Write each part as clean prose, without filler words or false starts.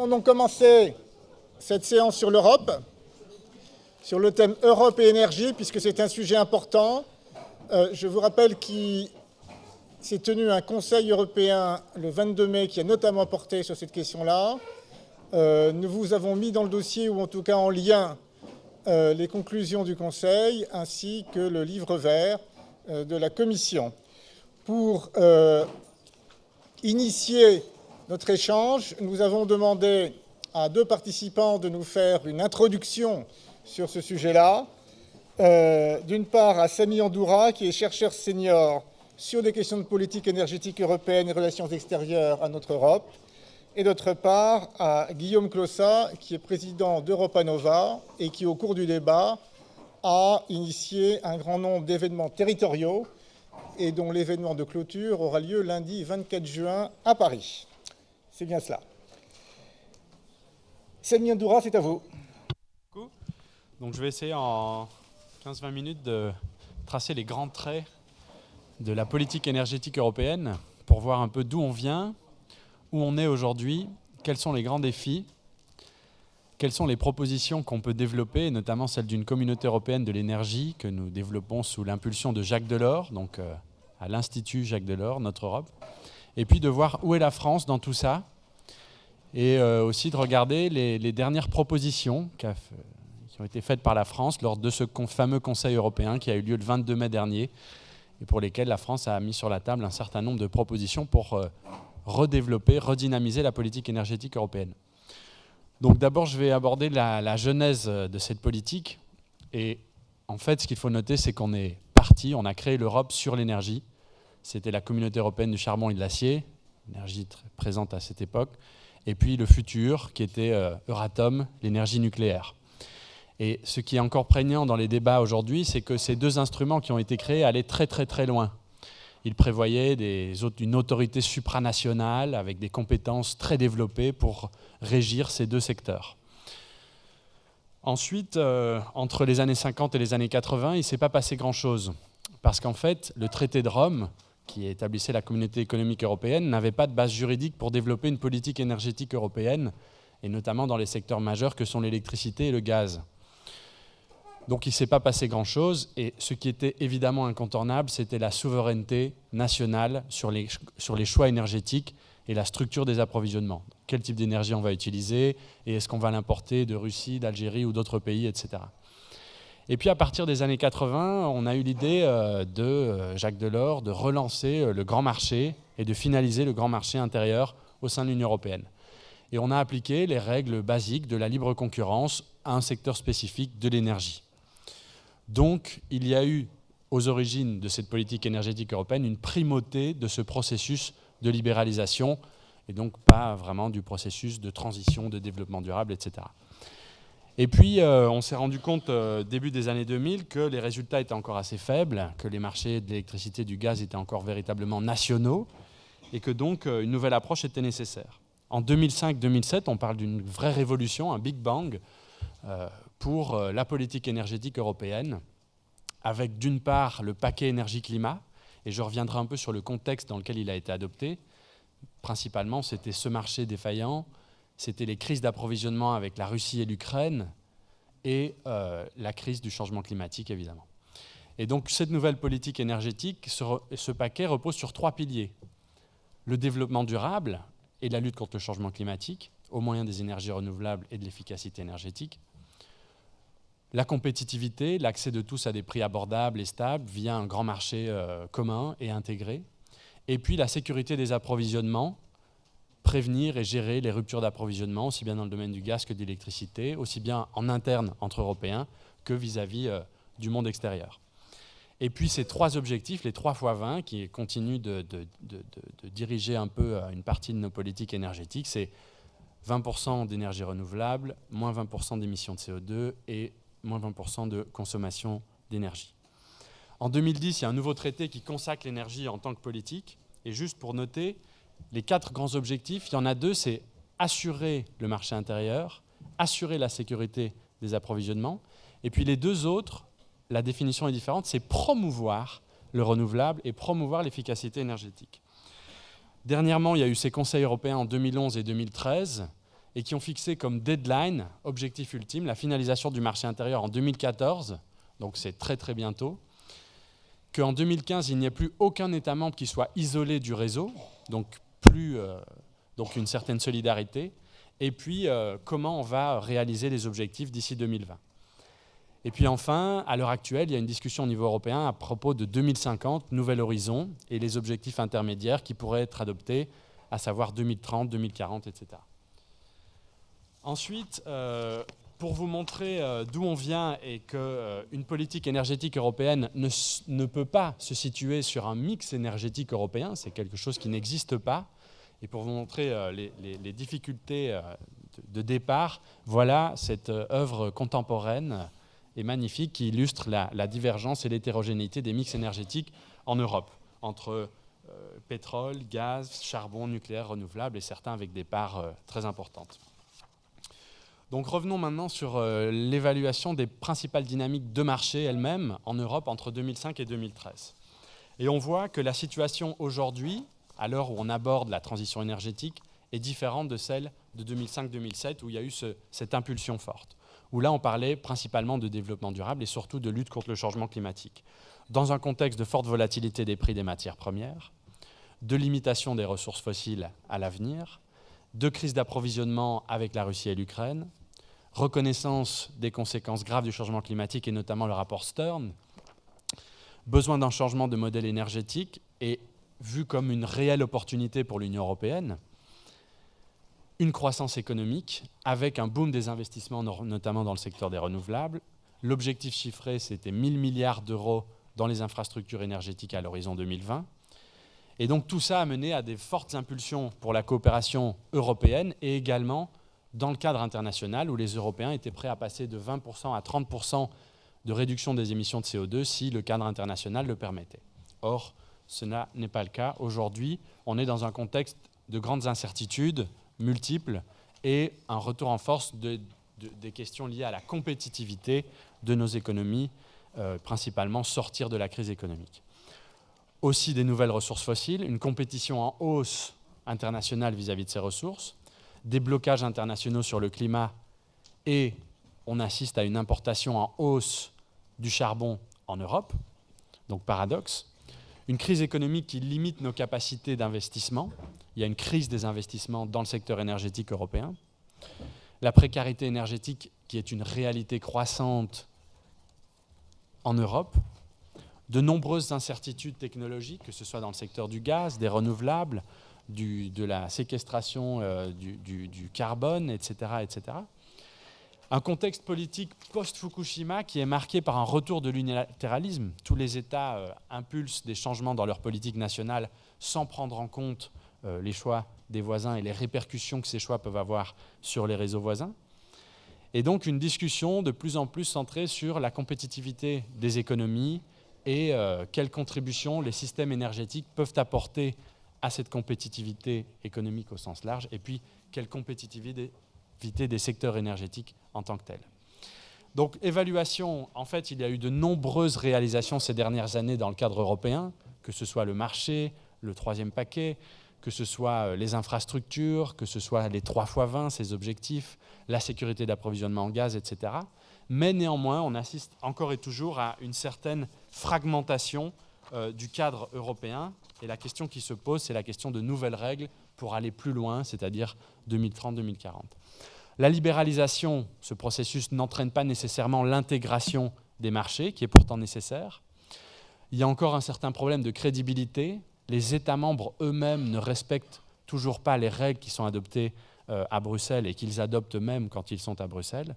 On a donc commencé cette séance sur l'Europe, sur le thème Europe et énergie, puisque c'est un sujet important. Je vous rappelle qu'il s'est tenu un Conseil européen le 22 mai qui a notamment porté sur cette question-là. Nous vous avons mis dans le dossier, ou en tout cas en lien, les conclusions du Conseil, ainsi que le livre vert de la Commission. Pour initier notre échange, nous avons demandé à deux participants de nous faire une introduction sur ce sujet-là. D'une part, à Samy Andoura, qui est chercheur senior sur des questions de politique énergétique européenne et relations extérieures à notre Europe. Et d'autre part, à Guillaume Clossat, qui est président d'Europa Nova et qui, au cours du débat, a initié un grand nombre d'événements territoriaux et dont l'événement de clôture aura lieu lundi 24 juin à Paris. C'est bien cela. Samy Andoura, c'est à vous. Donc je vais essayer en 15-20 minutes de tracer les grands traits de la politique énergétique européenne pour voir un peu d'où on vient, où on est aujourd'hui, quels sont les grands défis, quelles sont les propositions qu'on peut développer, notamment celle d'une communauté européenne de l'énergie que nous développons sous l'impulsion de Jacques Delors, donc à l'Institut Jacques Delors, notre Europe, et puis de voir où est la France dans tout ça, et aussi de regarder les dernières propositions qui ont été faites par la France lors de ce fameux Conseil européen qui a eu lieu le 22 mai dernier, et pour lesquelles la France a mis sur la table un certain nombre de propositions pour redévelopper, redynamiser la politique énergétique européenne. Donc d'abord, je vais aborder la genèse de cette politique. Et en fait, ce qu'il faut noter, c'est qu'on est parti, on a créé l'Europe sur l'énergie. C'était la communauté européenne du charbon et de l'acier, énergie très présente à cette époque. Et puis le futur, qui était Euratom, l'énergie nucléaire. Et ce qui est encore prégnant dans les débats aujourd'hui, c'est que ces deux instruments qui ont été créés allaient très très très loin. Ils prévoyaient une autorité supranationale avec des compétences très développées pour régir ces deux secteurs. Ensuite, entre les années 50 et les années 80, il ne s'est pas passé grand-chose. Parce qu'en fait, le traité de Rome, qui établissait la communauté économique européenne, n'avait pas de base juridique pour développer une politique énergétique européenne, et notamment dans les secteurs majeurs que sont l'électricité et le gaz. Donc il ne s'est pas passé grand-chose, et ce qui était évidemment incontournable, c'était la souveraineté nationale sur les choix énergétiques et la structure des approvisionnements. Quel type d'énergie on va utiliser, et est-ce qu'on va l'importer de Russie, d'Algérie ou d'autres pays, etc. Et puis à partir des années 80, on a eu l'idée de Jacques Delors de relancer le grand marché et de finaliser le grand marché intérieur au sein de l'Union européenne. Et on a appliqué les règles basiques de la libre concurrence à un secteur spécifique de l'énergie. Donc, il y a eu, aux origines de cette politique énergétique européenne, une primauté de ce processus de libéralisation, et donc pas vraiment du processus de transition, de développement durable, etc. Et puis, on s'est rendu compte, début des années 2000, que les résultats étaient encore assez faibles, que les marchés de l'électricité et du gaz étaient encore véritablement nationaux, et que donc une nouvelle approche était nécessaire. En 2005-2007, on parle d'une vraie révolution, un Big Bang, pour la politique énergétique européenne, avec d'une part le paquet énergie-climat, et je reviendrai un peu sur le contexte dans lequel il a été adopté. Principalement, c'était ce marché défaillant, c'était les crises d'approvisionnement avec la Russie et l'Ukraine, et la crise du changement climatique, évidemment. Et donc, cette nouvelle politique énergétique, ce paquet repose sur trois piliers. Le développement durable et la lutte contre le changement climatique, au moyen des énergies renouvelables et de l'efficacité énergétique. La compétitivité, l'accès de tous à des prix abordables et stables via un grand marché commun et intégré. Et puis la sécurité des approvisionnements, prévenir et gérer les ruptures d'approvisionnement, aussi bien dans le domaine du gaz que de l'électricité, aussi bien en interne entre Européens que vis-à-vis du monde extérieur. Et puis ces trois objectifs, les 3 x 20, qui continuent de diriger un peu une partie de nos politiques énergétiques, c'est 20% d'énergie renouvelable, moins 20% d'émissions de CO2 et moins 20% de consommation d'énergie. En 2010, il y a un nouveau traité qui consacre l'énergie en tant que politique. Et juste pour noter, les 4 grands objectifs, il y en a 2, c'est assurer le marché intérieur, assurer la sécurité des approvisionnements. Et puis les 2 autres, la définition est différente, c'est promouvoir le renouvelable et promouvoir l'efficacité énergétique. Dernièrement, il y a eu ces conseils européens en 2011 et 2013, et qui ont fixé comme deadline, objectif ultime, la finalisation du marché intérieur en 2014, donc c'est très très bientôt, qu'en 2015, il n'y ait plus aucun État membre qui soit isolé du réseau, donc une certaine solidarité, et puis comment on va réaliser les objectifs d'ici 2020. Et puis enfin, à l'heure actuelle, il y a une discussion au niveau européen à propos de 2050, nouvel horizon, et les objectifs intermédiaires qui pourraient être adoptés, à savoir 2030, 2040, etc. Ensuite, pour vous montrer d'où on vient et qu'une politique énergétique européenne ne peut pas se situer sur un mix énergétique européen, c'est quelque chose qui n'existe pas, et pour vous montrer les difficultés de départ, voilà cette œuvre contemporaine et magnifique qui illustre la divergence et l'hétérogénéité des mix énergétiques en Europe, entre pétrole, gaz, charbon, nucléaire, renouvelable, et certains avec des parts très importantes. Donc revenons maintenant sur l'évaluation des principales dynamiques de marché elles-mêmes en Europe entre 2005 et 2013. Et on voit que la situation aujourd'hui, à l'heure où on aborde la transition énergétique, est différente de celle de 2005-2007 où il y a eu cette impulsion forte, où là on parlait principalement de développement durable et surtout de lutte contre le changement climatique. Dans un contexte de forte volatilité des prix des matières premières, de limitation des ressources fossiles à l'avenir, de crise d'approvisionnement avec la Russie et l'Ukraine, reconnaissance des conséquences graves du changement climatique et notamment le rapport Stern, besoin d'un changement de modèle énergétique et vu comme une réelle opportunité pour l'Union européenne, une croissance économique avec un boom des investissements, notamment dans le secteur des renouvelables. L'objectif chiffré, c'était 1 000 milliards d'euros dans les infrastructures énergétiques à l'horizon 2020. Et donc tout ça a mené à des fortes impulsions pour la coopération européenne et également dans le cadre international où les Européens étaient prêts à passer de 20% à 30% de réduction des émissions de CO2 si le cadre international le permettait. Or, cela n'est pas le cas. Aujourd'hui, on est dans un contexte de grandes incertitudes multiples et un retour en force des questions liées à la compétitivité de nos économies, principalement sortir de la crise économique. Aussi des nouvelles ressources fossiles, une compétition en hausse internationale vis-à-vis de ces ressources, des blocages internationaux sur le climat et on assiste à une importation en hausse du charbon en Europe, donc paradoxe. Une crise économique qui limite nos capacités d'investissement. Il y a une crise des investissements dans le secteur énergétique européen. La précarité énergétique qui est une réalité croissante en Europe. De nombreuses incertitudes technologiques, que ce soit dans le secteur du gaz, des renouvelables, de la séquestration du carbone, etc., etc. Un contexte politique post-Fukushima qui est marqué par un retour de l'unilatéralisme. Tous les États impulsent des changements dans leur politique nationale sans prendre en compte les choix des voisins et les répercussions que ces choix peuvent avoir sur les réseaux voisins. Et donc une discussion de plus en plus centrée sur la compétitivité des économies et quelles contributions les systèmes énergétiques peuvent apporter à cette compétitivité économique au sens large, et puis quelle compétitivité des secteurs énergétiques en tant que tels. Donc évaluation, en fait, il y a eu de nombreuses réalisations ces dernières années dans le cadre européen, que ce soit le marché, le troisième paquet, que ce soit les infrastructures, que ce soit les 3x20, ces objectifs, la sécurité d'approvisionnement en gaz, etc. Mais néanmoins, on assiste encore et toujours à une certaine fragmentation du cadre européen. Et la question qui se pose, c'est la question de nouvelles règles pour aller plus loin, c'est-à-dire 2030-2040. La libéralisation, ce processus n'entraîne pas nécessairement l'intégration des marchés, qui est pourtant nécessaire. Il y a encore un certain problème de crédibilité. Les États membres eux-mêmes ne respectent toujours pas les règles qui sont adoptées à Bruxelles et qu'ils adoptent eux-mêmes quand ils sont à Bruxelles.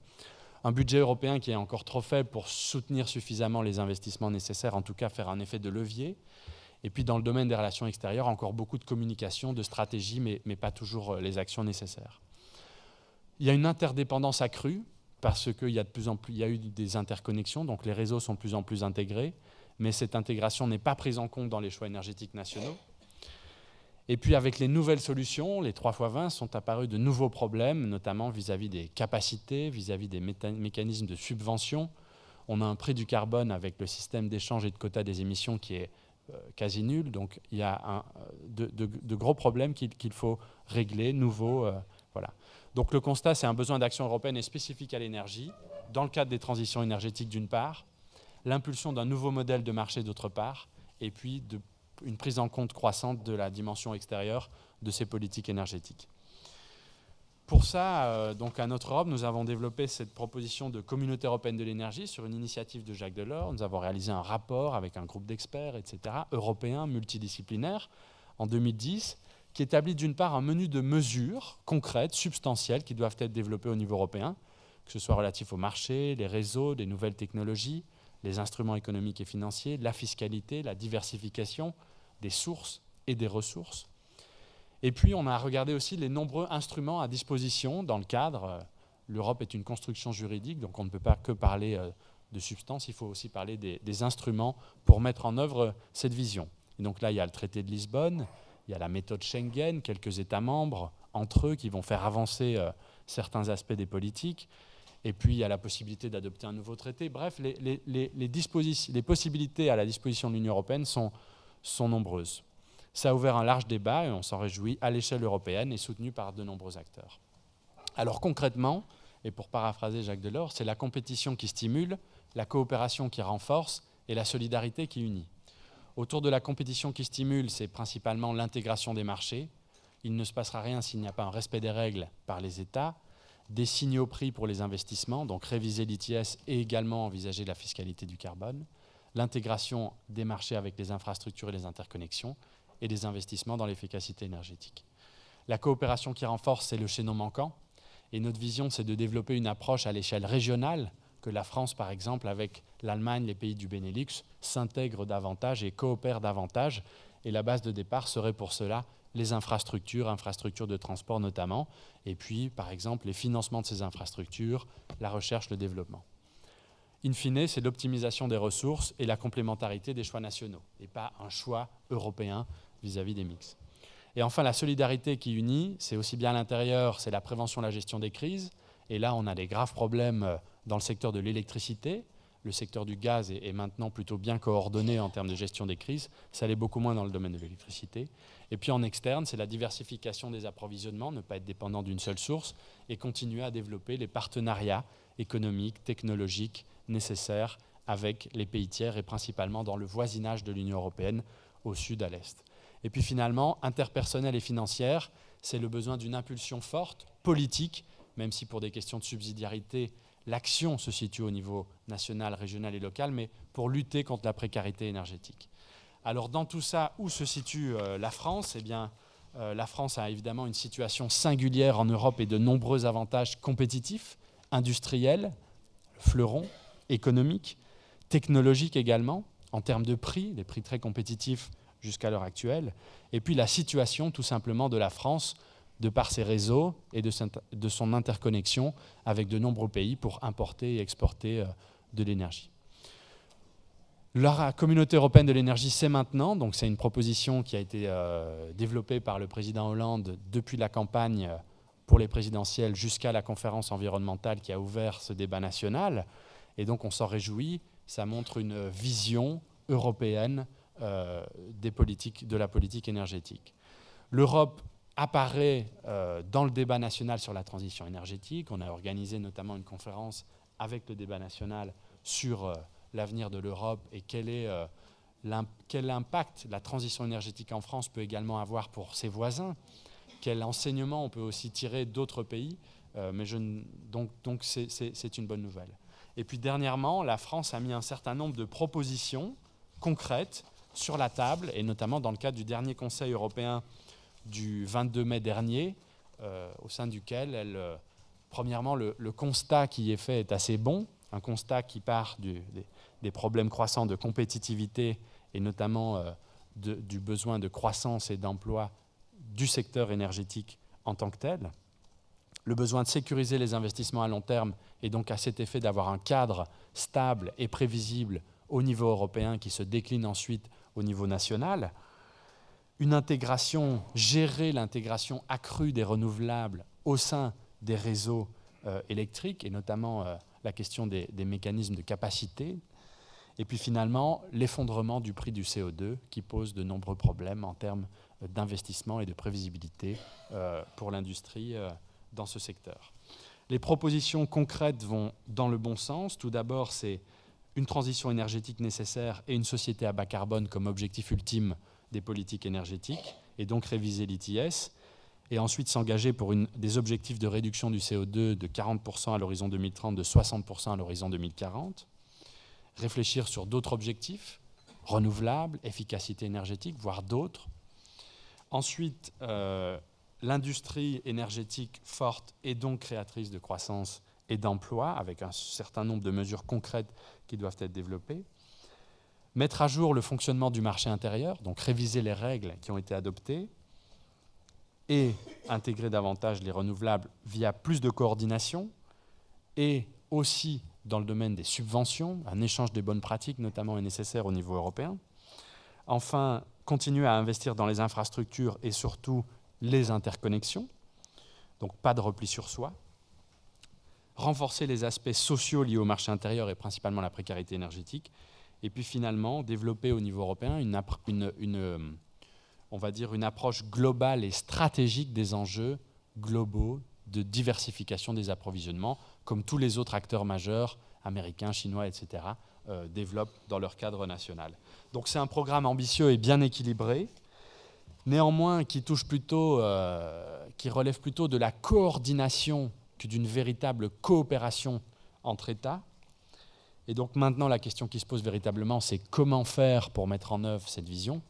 Un budget européen qui est encore trop faible pour soutenir suffisamment les investissements nécessaires, en tout cas faire un effet de levier. Et puis dans le domaine des relations extérieures, encore beaucoup de communication, de stratégie, mais pas toujours les actions nécessaires. Il y a une interdépendance accrue parce qu'il y a de plus en plus, il y a eu des interconnexions, donc les réseaux sont de plus en plus intégrés, mais cette intégration n'est pas prise en compte dans les choix énergétiques nationaux. Et puis avec les nouvelles solutions, les 3x20, sont apparus de nouveaux problèmes, notamment vis-à-vis des capacités, vis-à-vis des mécanismes de subvention. On a un prix du carbone avec le système d'échange et de quotas des émissions qui est quasi nul, donc il y a de gros problèmes qu'il faut régler, nouveaux, Voilà. Donc le constat, c'est un besoin d'action européenne et spécifique à l'énergie, dans le cadre des transitions énergétiques d'une part, l'impulsion d'un nouveau modèle de marché d'autre part, et puis une prise en compte croissante de la dimension extérieure de ces politiques énergétiques. Pour ça, donc à notre Europe, nous avons développé cette proposition de communauté européenne de l'énergie sur une initiative de Jacques Delors. Nous avons réalisé un rapport avec un groupe d'experts, etc., européens, multidisciplinaires, en 2010, qui établit d'une part un menu de mesures concrètes, substantielles, qui doivent être développées au niveau européen, que ce soit relatif au marché, les réseaux, les nouvelles technologies, les instruments économiques et financiers, la fiscalité, la diversification des sources et des ressources. Et puis, on a regardé aussi les nombreux instruments à disposition dans le cadre. L'Europe est une construction juridique, donc on ne peut pas que parler de substance, il faut aussi parler des instruments pour mettre en œuvre cette vision. Et donc là, il y a le traité de Lisbonne, il y a la méthode Schengen, quelques États membres entre eux qui vont faire avancer certains aspects des politiques. Et puis, il y a la possibilité d'adopter un nouveau traité. Bref, les possibilités à la disposition de l'Union européenne sont nombreuses. Ça a ouvert un large débat, et on s'en réjouit, à l'échelle européenne et soutenu par de nombreux acteurs. Alors concrètement, et pour paraphraser Jacques Delors, c'est la compétition qui stimule, la coopération qui renforce et la solidarité qui unit. Autour de la compétition qui stimule, c'est principalement l'intégration des marchés. Il ne se passera rien s'il n'y a pas un respect des règles par les États, des signaux prix pour les investissements, donc réviser l'ITS et également envisager la fiscalité du carbone, l'intégration des marchés avec les infrastructures et les interconnexions, et des investissements dans l'efficacité énergétique. La coopération qui renforce, c'est le chaînon manquant. Et notre vision, c'est de développer une approche à l'échelle régionale, que la France, par exemple, avec l'Allemagne, les pays du Benelux, s'intègrent davantage et coopèrent davantage. Et la base de départ serait pour cela les infrastructures de transport notamment, et puis, par exemple, les financements de ces infrastructures, la recherche, le développement. In fine, c'est l'optimisation des ressources et la complémentarité des choix nationaux, et pas un choix européen vis-à-vis des mix. Et enfin, la solidarité qui unit, c'est aussi bien à l'intérieur, c'est la prévention et la gestion des crises. Et là, on a des graves problèmes dans le secteur de l'électricité. Le secteur du gaz est maintenant plutôt bien coordonné en termes de gestion des crises. Ça l'est beaucoup moins dans le domaine de l'électricité. Et puis en externe, c'est la diversification des approvisionnements, ne pas être dépendant d'une seule source et continuer à développer les partenariats économiques, technologiques nécessaires avec les pays tiers et principalement dans le voisinage de l'Union européenne au sud à l'est. Et puis finalement, interpersonnelle et financière, c'est le besoin d'une impulsion forte, politique, même si pour des questions de subsidiarité, l'action se situe au niveau national, régional et local, mais pour lutter contre la précarité énergétique. Alors dans tout ça, où se situe la France ? Eh bien, la France a évidemment une situation singulière en Europe et de nombreux avantages compétitifs, industriels, fleurons, économiques, technologiques également, en termes de prix, des prix très compétitifs jusqu'à l'heure actuelle, et puis la situation tout simplement de la France de par ses réseaux et de son interconnexion avec de nombreux pays pour importer et exporter de l'énergie. La communauté européenne de l'énergie, c'est maintenant, donc c'est une proposition qui a été développée par le président Hollande depuis la campagne pour les présidentielles jusqu'à la conférence environnementale qui a ouvert ce débat national, et donc on s'en réjouit, ça montre une vision européenne de la politique énergétique. L'Europe apparaît dans le débat national sur la transition énergétique. On a organisé notamment une conférence avec le débat national sur l'avenir de l'Europe et quel impact la transition énergétique en France peut également avoir pour ses voisins, quel enseignement on peut aussi tirer d'autres pays, donc c'est une bonne nouvelle. Et puis dernièrement, la France a mis un certain nombre de propositions concrètes sur la table, et notamment dans le cadre du dernier Conseil européen du 22 mai dernier, au sein duquel, premièrement, le constat qui est fait est assez bon, un constat qui part des problèmes croissants de compétitivité et notamment du besoin de croissance et d'emploi du secteur énergétique en tant que tel, le besoin de sécuriser les investissements à long terme et donc à cet effet d'avoir un cadre stable et prévisible au niveau européen qui se décline ensuite au niveau national, une intégration, gérer l'intégration accrue des renouvelables au sein des réseaux électriques et notamment la question des mécanismes de capacité, et puis finalement l'effondrement du prix du CO2 qui pose de nombreux problèmes en termes d'investissement et de prévisibilité pour l'industrie dans ce secteur. Les propositions concrètes vont dans le bon sens. Tout d'abord, c'est une transition énergétique nécessaire et une société à bas carbone comme objectif ultime des politiques énergétiques, et donc réviser l'ITS, et ensuite s'engager pour des objectifs de réduction du CO2 de 40% à l'horizon 2030, de 60% à l'horizon 2040. Réfléchir sur d'autres objectifs, renouvelables, efficacité énergétique, voire d'autres. Ensuite, l'industrie énergétique forte et donc créatrice de croissance et d'emplois, avec un certain nombre de mesures concrètes qui doivent être développées. Mettre à jour le fonctionnement du marché intérieur, donc réviser les règles qui ont été adoptées, et intégrer davantage les renouvelables via plus de coordination, et aussi dans le domaine des subventions, un échange des bonnes pratiques notamment est nécessaire au niveau européen. Enfin, continuer à investir dans les infrastructures et surtout les interconnexions, donc pas de repli sur soi. Renforcer les aspects sociaux liés au marché intérieur et principalement la précarité énergétique. Et puis finalement, développer au niveau européen on va dire une approche globale et stratégique des enjeux globaux de diversification des approvisionnements, comme tous les autres acteurs majeurs, américains, chinois, etc., développent dans leur cadre national. Donc c'est un programme ambitieux et bien équilibré, néanmoins qui relève plutôt de la coordination que d'une véritable coopération entre États. Et donc maintenant, la question qui se pose véritablement, c'est comment faire pour mettre en œuvre cette vision.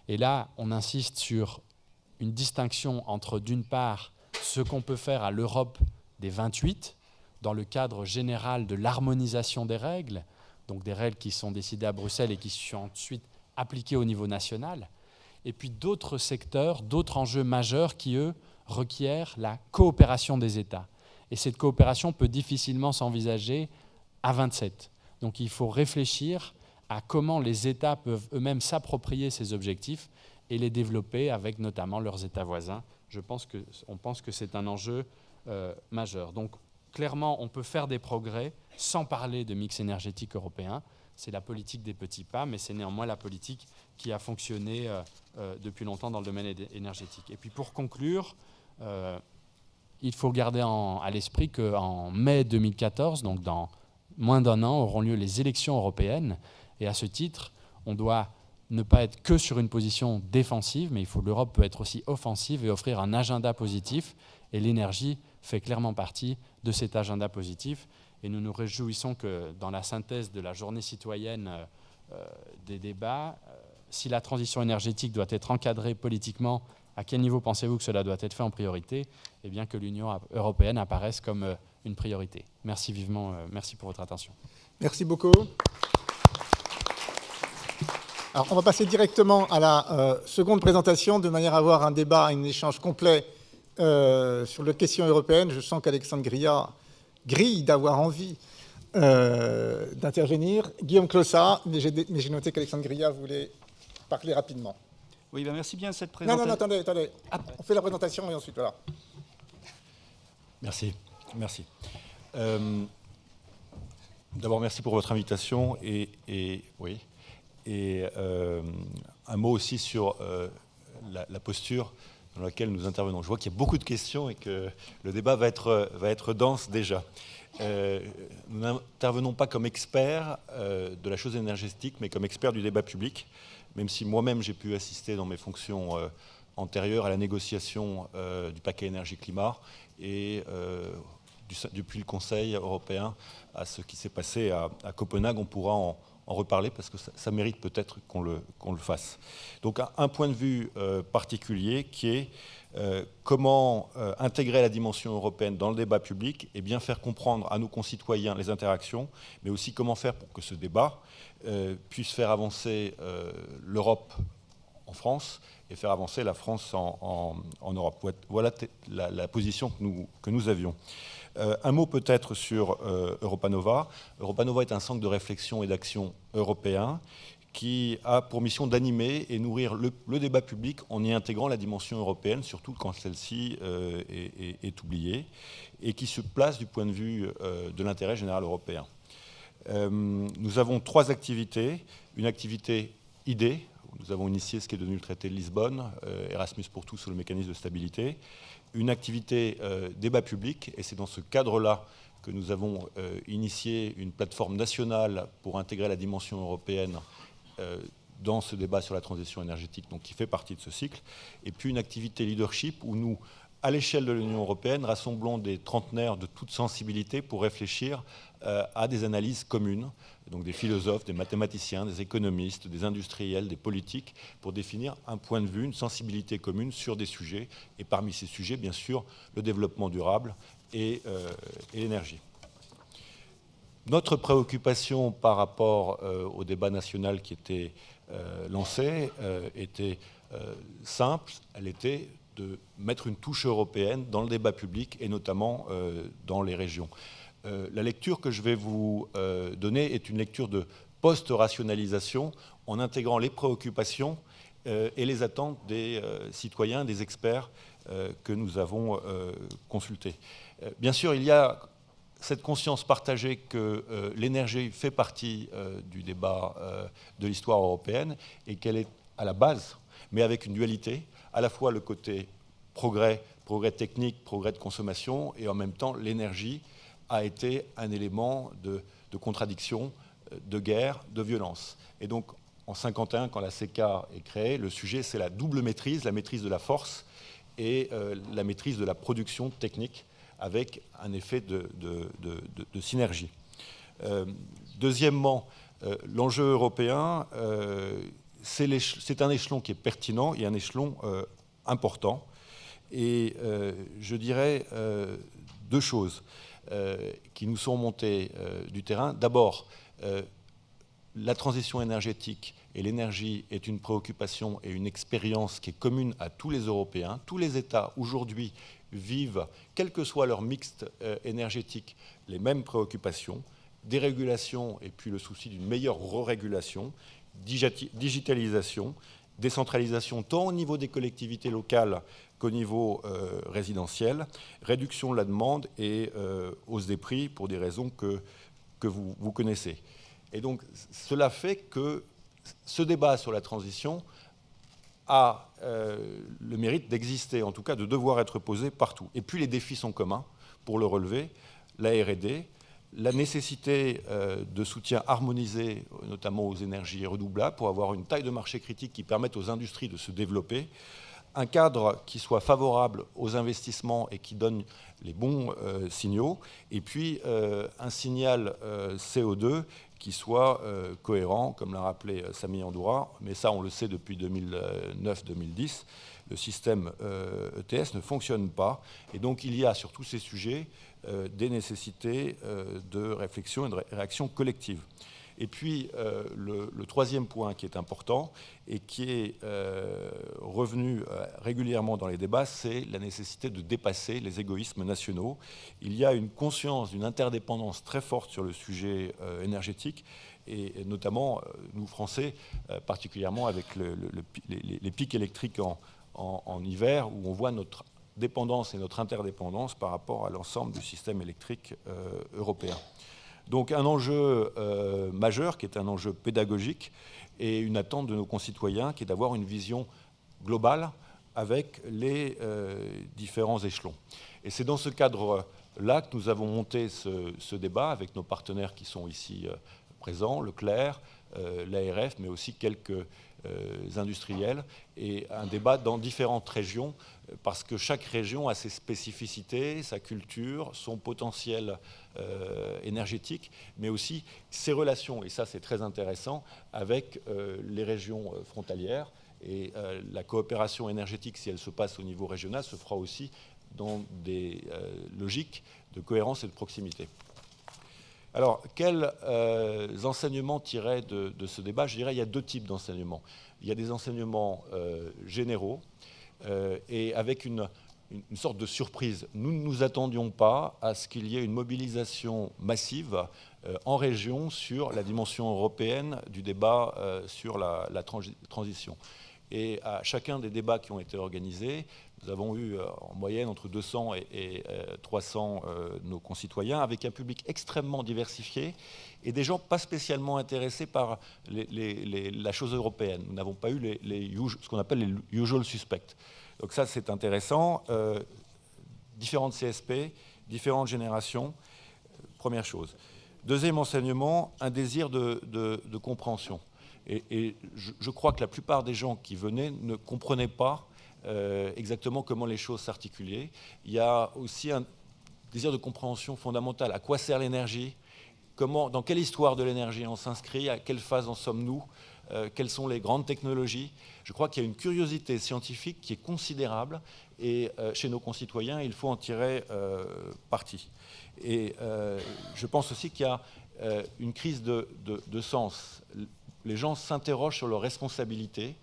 Et là, on insiste sur une distinction entre, d'une part, ce qu'on peut faire à l'Europe des 28, dans le cadre général de l'harmonisation des règles, donc des règles qui sont décidées à Bruxelles et qui sont ensuite appliquées au niveau national, et puis d'autres secteurs, d'autres enjeux majeurs qui, eux, requièrent la coopération des États. Et cette coopération peut difficilement s'envisager à 27. Donc il faut réfléchir à comment les États peuvent eux-mêmes s'approprier ces objectifs et les développer avec notamment leurs États voisins. On pense que c'est un enjeu majeur. Donc clairement, on peut faire des progrès sans parler de mix énergétique européen. C'est la politique des petits pas, mais c'est néanmoins la politique qui a fonctionné depuis longtemps dans le domaine énergétique. Et puis pour conclure, il faut garder à l'esprit qu'en mai 2014, donc dans moins d'un an, auront lieu les élections européennes. Et à ce titre, on doit ne pas être que sur une position défensive, mais l'Europe peut être aussi offensive et offrir un agenda positif. Et l'énergie fait clairement partie de cet agenda positif. Et nous nous réjouissons que dans la synthèse de la journée citoyenne des débats, si la transition énergétique doit être encadrée politiquement, à quel niveau pensez-vous que cela doit être fait en priorité? Eh bien que l'Union européenne apparaisse comme une priorité. Merci vivement, merci pour votre attention. Merci beaucoup. Alors, on va passer directement à la seconde présentation, de manière à avoir un débat, un échange complet sur les questions européennes. Je sens qu'Alexandre Grillat grille d'avoir envie d'intervenir. Guillaume Clossat, mais j'ai noté qu'Alexandre Grillat voulait parler rapidement. Oui, ben merci bien de cette présentation. Non, attendez. On fait la présentation et ensuite, voilà. Merci. D'abord, merci pour votre invitation et un mot aussi sur la posture dans laquelle nous intervenons. Je vois qu'il y a beaucoup de questions et que le débat va être dense déjà. Nous n'intervenons pas comme experts de la chose énergétique, mais comme experts du débat public, même si moi-même j'ai pu assister dans mes fonctions antérieures à la négociation du paquet énergie-climat et depuis le Conseil européen à ce qui s'est passé à Copenhague. On pourra en reparler parce que ça mérite peut-être qu'on le fasse. Donc un point de vue particulier qui est comment intégrer la dimension européenne dans le débat public et bien faire comprendre à nos concitoyens les interactions, mais aussi comment faire pour que ce débat puisse faire avancer l'Europe en France et faire avancer la France en Europe. Voilà la position que nous avions. Un mot peut-être sur Europa Nova. Europa Nova est un centre de réflexion et d'action européen qui a pour mission d'animer et nourrir le débat public en y intégrant la dimension européenne, surtout quand celle-ci est oubliée, et qui se place du point de vue de l'intérêt général européen. Nous avons 3 activités. Une activité idée, nous avons initié ce qui est devenu le traité de Lisbonne, Erasmus pour tous sur le mécanisme de stabilité, une activité débat public, et c'est dans ce cadre-là que nous avons initié une plateforme nationale pour intégrer la dimension européenne dans ce débat sur la transition énergétique, donc qui fait partie de ce cycle, et puis une activité leadership où nous, à l'échelle de l'Union européenne, rassemblons des trentenaires de toute sensibilité pour réfléchir à des analyses communes, donc des philosophes, des mathématiciens, des économistes, des industriels, des politiques, pour définir un point de vue, une sensibilité commune sur des sujets, et parmi ces sujets, bien sûr, le développement durable et l'énergie. Notre préoccupation par rapport au débat national qui était lancé était simple, elle était de mettre une touche européenne dans le débat public et notamment dans les régions. La lecture que je vais vous donner est une lecture de post-rationalisation en intégrant les préoccupations et les attentes des citoyens, des experts que nous avons consultés. Bien sûr, il y a cette conscience partagée que l'énergie fait partie du débat de l'histoire européenne et qu'elle est à la base, mais avec une dualité, à la fois le côté progrès technique, progrès de consommation, et en même temps l'énergie a été un élément de contradiction, de guerre, de violence. Et donc en 1951, quand la CECA est créée, le sujet c'est la double maîtrise, la maîtrise de la force et la maîtrise de la production technique, avec un effet de synergie. Deuxièmement, l'enjeu européen, c'est un échelon qui est pertinent et un échelon important. Et je dirais deux choses qui nous sont montées du terrain. D'abord, la transition énergétique et l'énergie est une préoccupation et une expérience qui est commune à tous les Européens. Tous les États aujourd'hui vivent, quel que soit leur mixte énergétique, les mêmes préoccupations, dérégulation et puis le souci d'une meilleure re-régulation, digitalisation, décentralisation tant au niveau des collectivités locales qu'au niveau résidentiel, réduction de la demande et hausse des prix pour des raisons que vous connaissez. Et donc cela fait que ce débat sur la transition a le mérite d'exister, en tout cas de devoir être posé partout. Et puis les défis sont communs pour le relever, la R&D, la nécessité de soutien harmonisé, notamment aux énergies renouvelables, pour avoir une taille de marché critique qui permette aux industries de se développer, un cadre qui soit favorable aux investissements et qui donne les bons signaux, et puis un signal CO2 qui soit cohérent, comme l'a rappelé Samy Andoura, mais ça on le sait depuis 2009-2010, le système ETS ne fonctionne pas, et donc il y a sur tous ces sujets des nécessités de réflexion et de réaction collective. Et puis le troisième point qui est important et qui est revenu régulièrement dans les débats, c'est la nécessité de dépasser les égoïsmes nationaux. Il y a une conscience d'une interdépendance très forte sur le sujet énergétique, et notamment nous Français, particulièrement avec les pics électriques en hiver, où on voit notre dépendance et notre interdépendance par rapport à l'ensemble du système électrique européen. Donc un enjeu majeur qui est un enjeu pédagogique et une attente de nos concitoyens qui est d'avoir une vision globale avec les différents échelons. Et c'est dans ce cadre-là que nous avons monté ce débat avec nos partenaires qui sont ici présents, Leclerc, l'ARF, mais aussi quelques industriels, et un débat dans différentes régions, parce que chaque région a ses spécificités, sa culture, son potentiel énergétique, mais aussi ses relations, et ça c'est très intéressant, avec les régions frontalières. Et la coopération énergétique, si elle se passe au niveau régional, se fera aussi dans des logiques de cohérence et de proximité. Alors, quels enseignements tirer de ce débat? Je dirais qu'il y a deux types d'enseignements. Il y a des enseignements généraux et avec une sorte de surprise. Nous ne nous attendions pas à ce qu'il y ait une mobilisation massive en région sur la dimension européenne du débat sur la transition. Et à chacun des débats qui ont été organisés, Nous avons eu en moyenne entre 200 et 300 nos concitoyens, avec un public extrêmement diversifié et des gens pas spécialement intéressés par la chose européenne. Nous n'avons pas eu ce qu'on appelle les usual suspects. Donc ça, c'est intéressant. Différentes CSP, différentes générations, première chose. Deuxième enseignement, un désir de compréhension. Et je crois que la plupart des gens qui venaient ne comprenaient pas exactement comment les choses s'articulaient. Il y a aussi un désir de compréhension fondamentale. À quoi sert l'énergie ? Dans quelle histoire de l'énergie on s'inscrit ? À quelle phase en sommes-nous ? Quelles sont les grandes technologies ? Je crois qu'il y a une curiosité scientifique qui est considérable et chez nos concitoyens, il faut en tirer parti. Et je pense aussi qu'il y a une crise de sens. Les gens s'interrogent sur leurs responsabilités.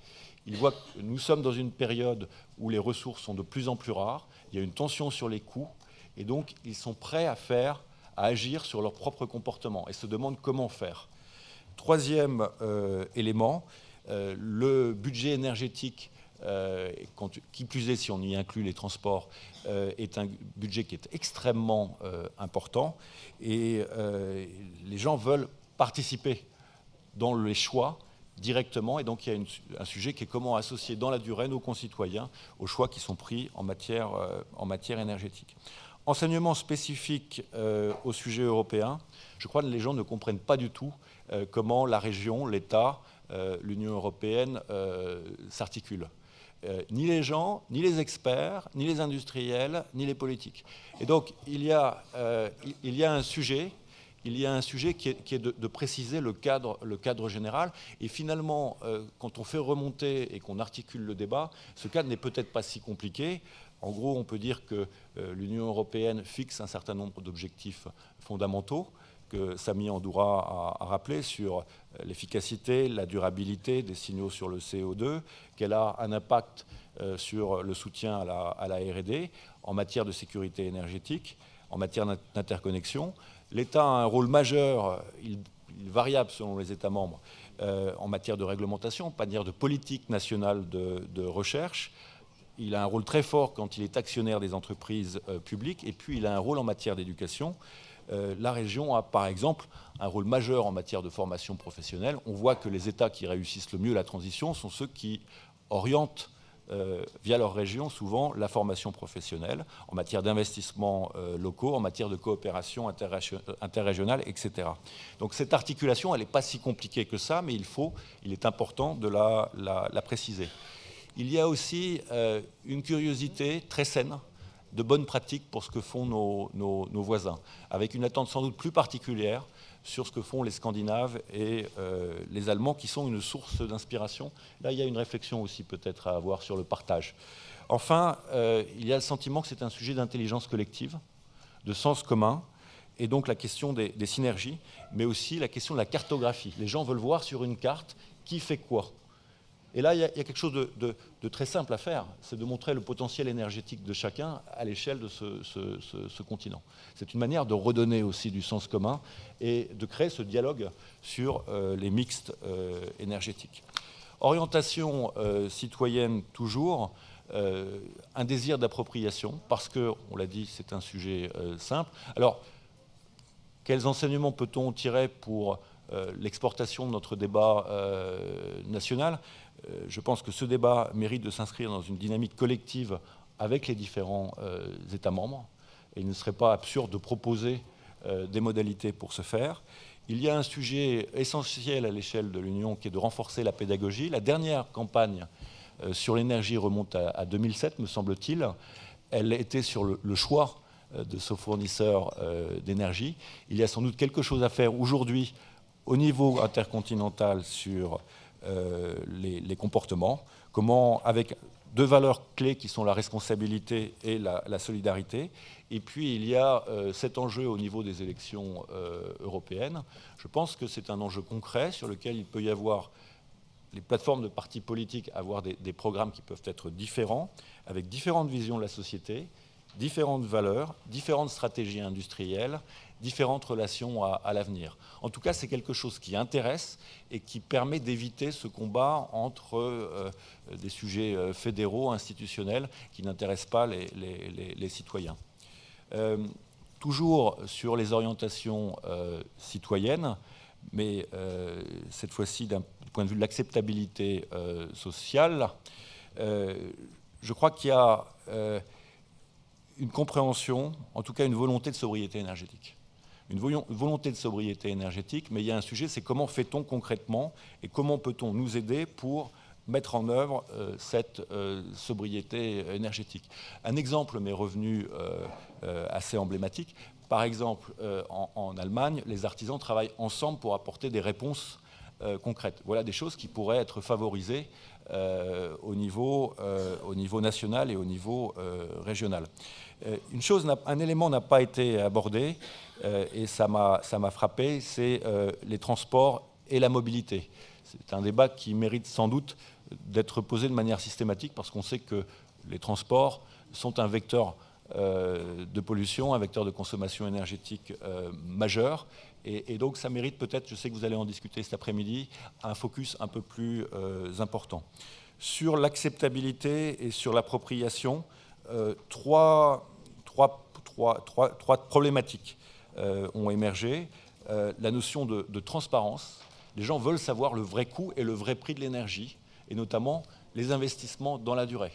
Ils voient que nous sommes dans une période où les ressources sont de plus en plus rares. Il y a une tension sur les coûts. Et donc, ils sont prêts à agir sur leur propre comportement et se demandent comment faire. Troisième élément, le budget énergétique, qui plus est si on y inclut les transports, est un budget qui est extrêmement important. Et les gens veulent participer dans les choix directement, et donc il y a un sujet qui est comment associer dans la durée nos concitoyens aux choix qui sont pris en matière énergétique. Enseignement spécifique au sujet européen, je crois que les gens ne comprennent pas du tout comment la région, l'État, l'Union européenne s'articulent. Ni les gens, ni les experts, ni les industriels, ni les politiques. Et donc il y a un sujet qui est de préciser le cadre général. Et finalement, quand on fait remonter et qu'on articule le débat, ce cadre n'est peut-être pas si compliqué. En gros, on peut dire que l'Union européenne fixe un certain nombre d'objectifs fondamentaux que Sami Andoura a rappelé sur l'efficacité, la durabilité des signaux sur le CO2, qu'elle a un impact sur le soutien à la R&D en matière de sécurité énergétique, en matière d'interconnexion. L'État a un rôle majeur, il variable selon les États membres, en matière de réglementation, en matière de politique nationale de recherche. Il a un rôle très fort quand il est actionnaire des entreprises publiques, et puis il a un rôle en matière d'éducation. La région a par exemple un rôle majeur en matière de formation professionnelle. On voit que les États qui réussissent le mieux la transition sont ceux qui orientent via leur région souvent la formation professionnelle en matière d'investissements locaux, en matière de coopération interrégionale, etc. Donc cette articulation, elle n'est pas si compliquée que ça, mais il est important de la préciser. Il y a aussi une curiosité très saine de bonnes pratiques pour ce que font nos voisins, avec une attente sans doute plus particulière sur ce que font les Scandinaves et les Allemands, qui sont une source d'inspiration. Là, il y a une réflexion aussi peut-être à avoir sur le partage. Enfin, il y a le sentiment que c'est un sujet d'intelligence collective, de sens commun, et donc la question des synergies, mais aussi la question de la cartographie. Les gens veulent voir sur une carte qui fait quoi. Et là, il y a quelque chose de très simple à faire, c'est de montrer le potentiel énergétique de chacun à l'échelle de ce continent. C'est une manière de redonner aussi du sens commun et de créer ce dialogue sur les mixtes énergétiques. Orientation citoyenne toujours, un désir d'appropriation, parce que, on l'a dit, c'est un sujet simple. Alors, quels enseignements peut-on tirer pour l'exportation de notre débat national ? Je pense que ce débat mérite de s'inscrire dans une dynamique collective avec les différents États membres. Et il ne serait pas absurde de proposer des modalités pour ce faire. Il y a un sujet essentiel à l'échelle de l'Union qui est de renforcer la pédagogie. La dernière campagne sur l'énergie remonte à 2007, me semble-t-il. Elle était sur le choix de ce fournisseur d'énergie. Il y a sans doute quelque chose à faire aujourd'hui au niveau intercontinental sur les comportements, comment, avec deux valeurs clés qui sont la responsabilité et la solidarité. Et puis il y a cet enjeu au niveau des élections européennes. Je pense que c'est un enjeu concret sur lequel il peut y avoir les plateformes de partis politiques, avoir des programmes qui peuvent être différents, avec différentes visions de la société, différentes valeurs, différentes stratégies industrielles, différentes relations à l'avenir. En tout cas, c'est quelque chose qui intéresse et qui permet d'éviter ce combat entre des sujets fédéraux, institutionnels, qui n'intéressent pas les citoyens. Toujours sur les orientations citoyennes, mais cette fois-ci du point de vue de l'acceptabilité sociale, je crois qu'il y a une compréhension, en tout cas une volonté de sobriété énergétique. Une volonté de sobriété énergétique, mais il y a un sujet, c'est comment fait-on concrètement et comment peut-on nous aider pour mettre en œuvre cette sobriété énergétique. Un exemple m'est revenu assez emblématique. Par exemple, en Allemagne, les artisans travaillent ensemble pour apporter des réponses concrètes. Voilà des choses qui pourraient être favorisées au niveau national et au niveau régional. Un élément n'a pas été abordé et ça m'a frappé, c'est les transports et la mobilité. C'est un débat qui mérite sans doute d'être posé de manière systématique parce qu'on sait que les transports sont un vecteur de pollution, un vecteur de consommation énergétique majeur. Et donc ça mérite peut-être, je sais que vous allez en discuter cet après-midi, un focus un peu plus important. Sur l'acceptabilité et sur l'appropriation, trois problématiques ont émergé. La notion de transparence. Les gens veulent savoir le vrai coût et le vrai prix de l'énergie, et notamment les investissements dans la durée.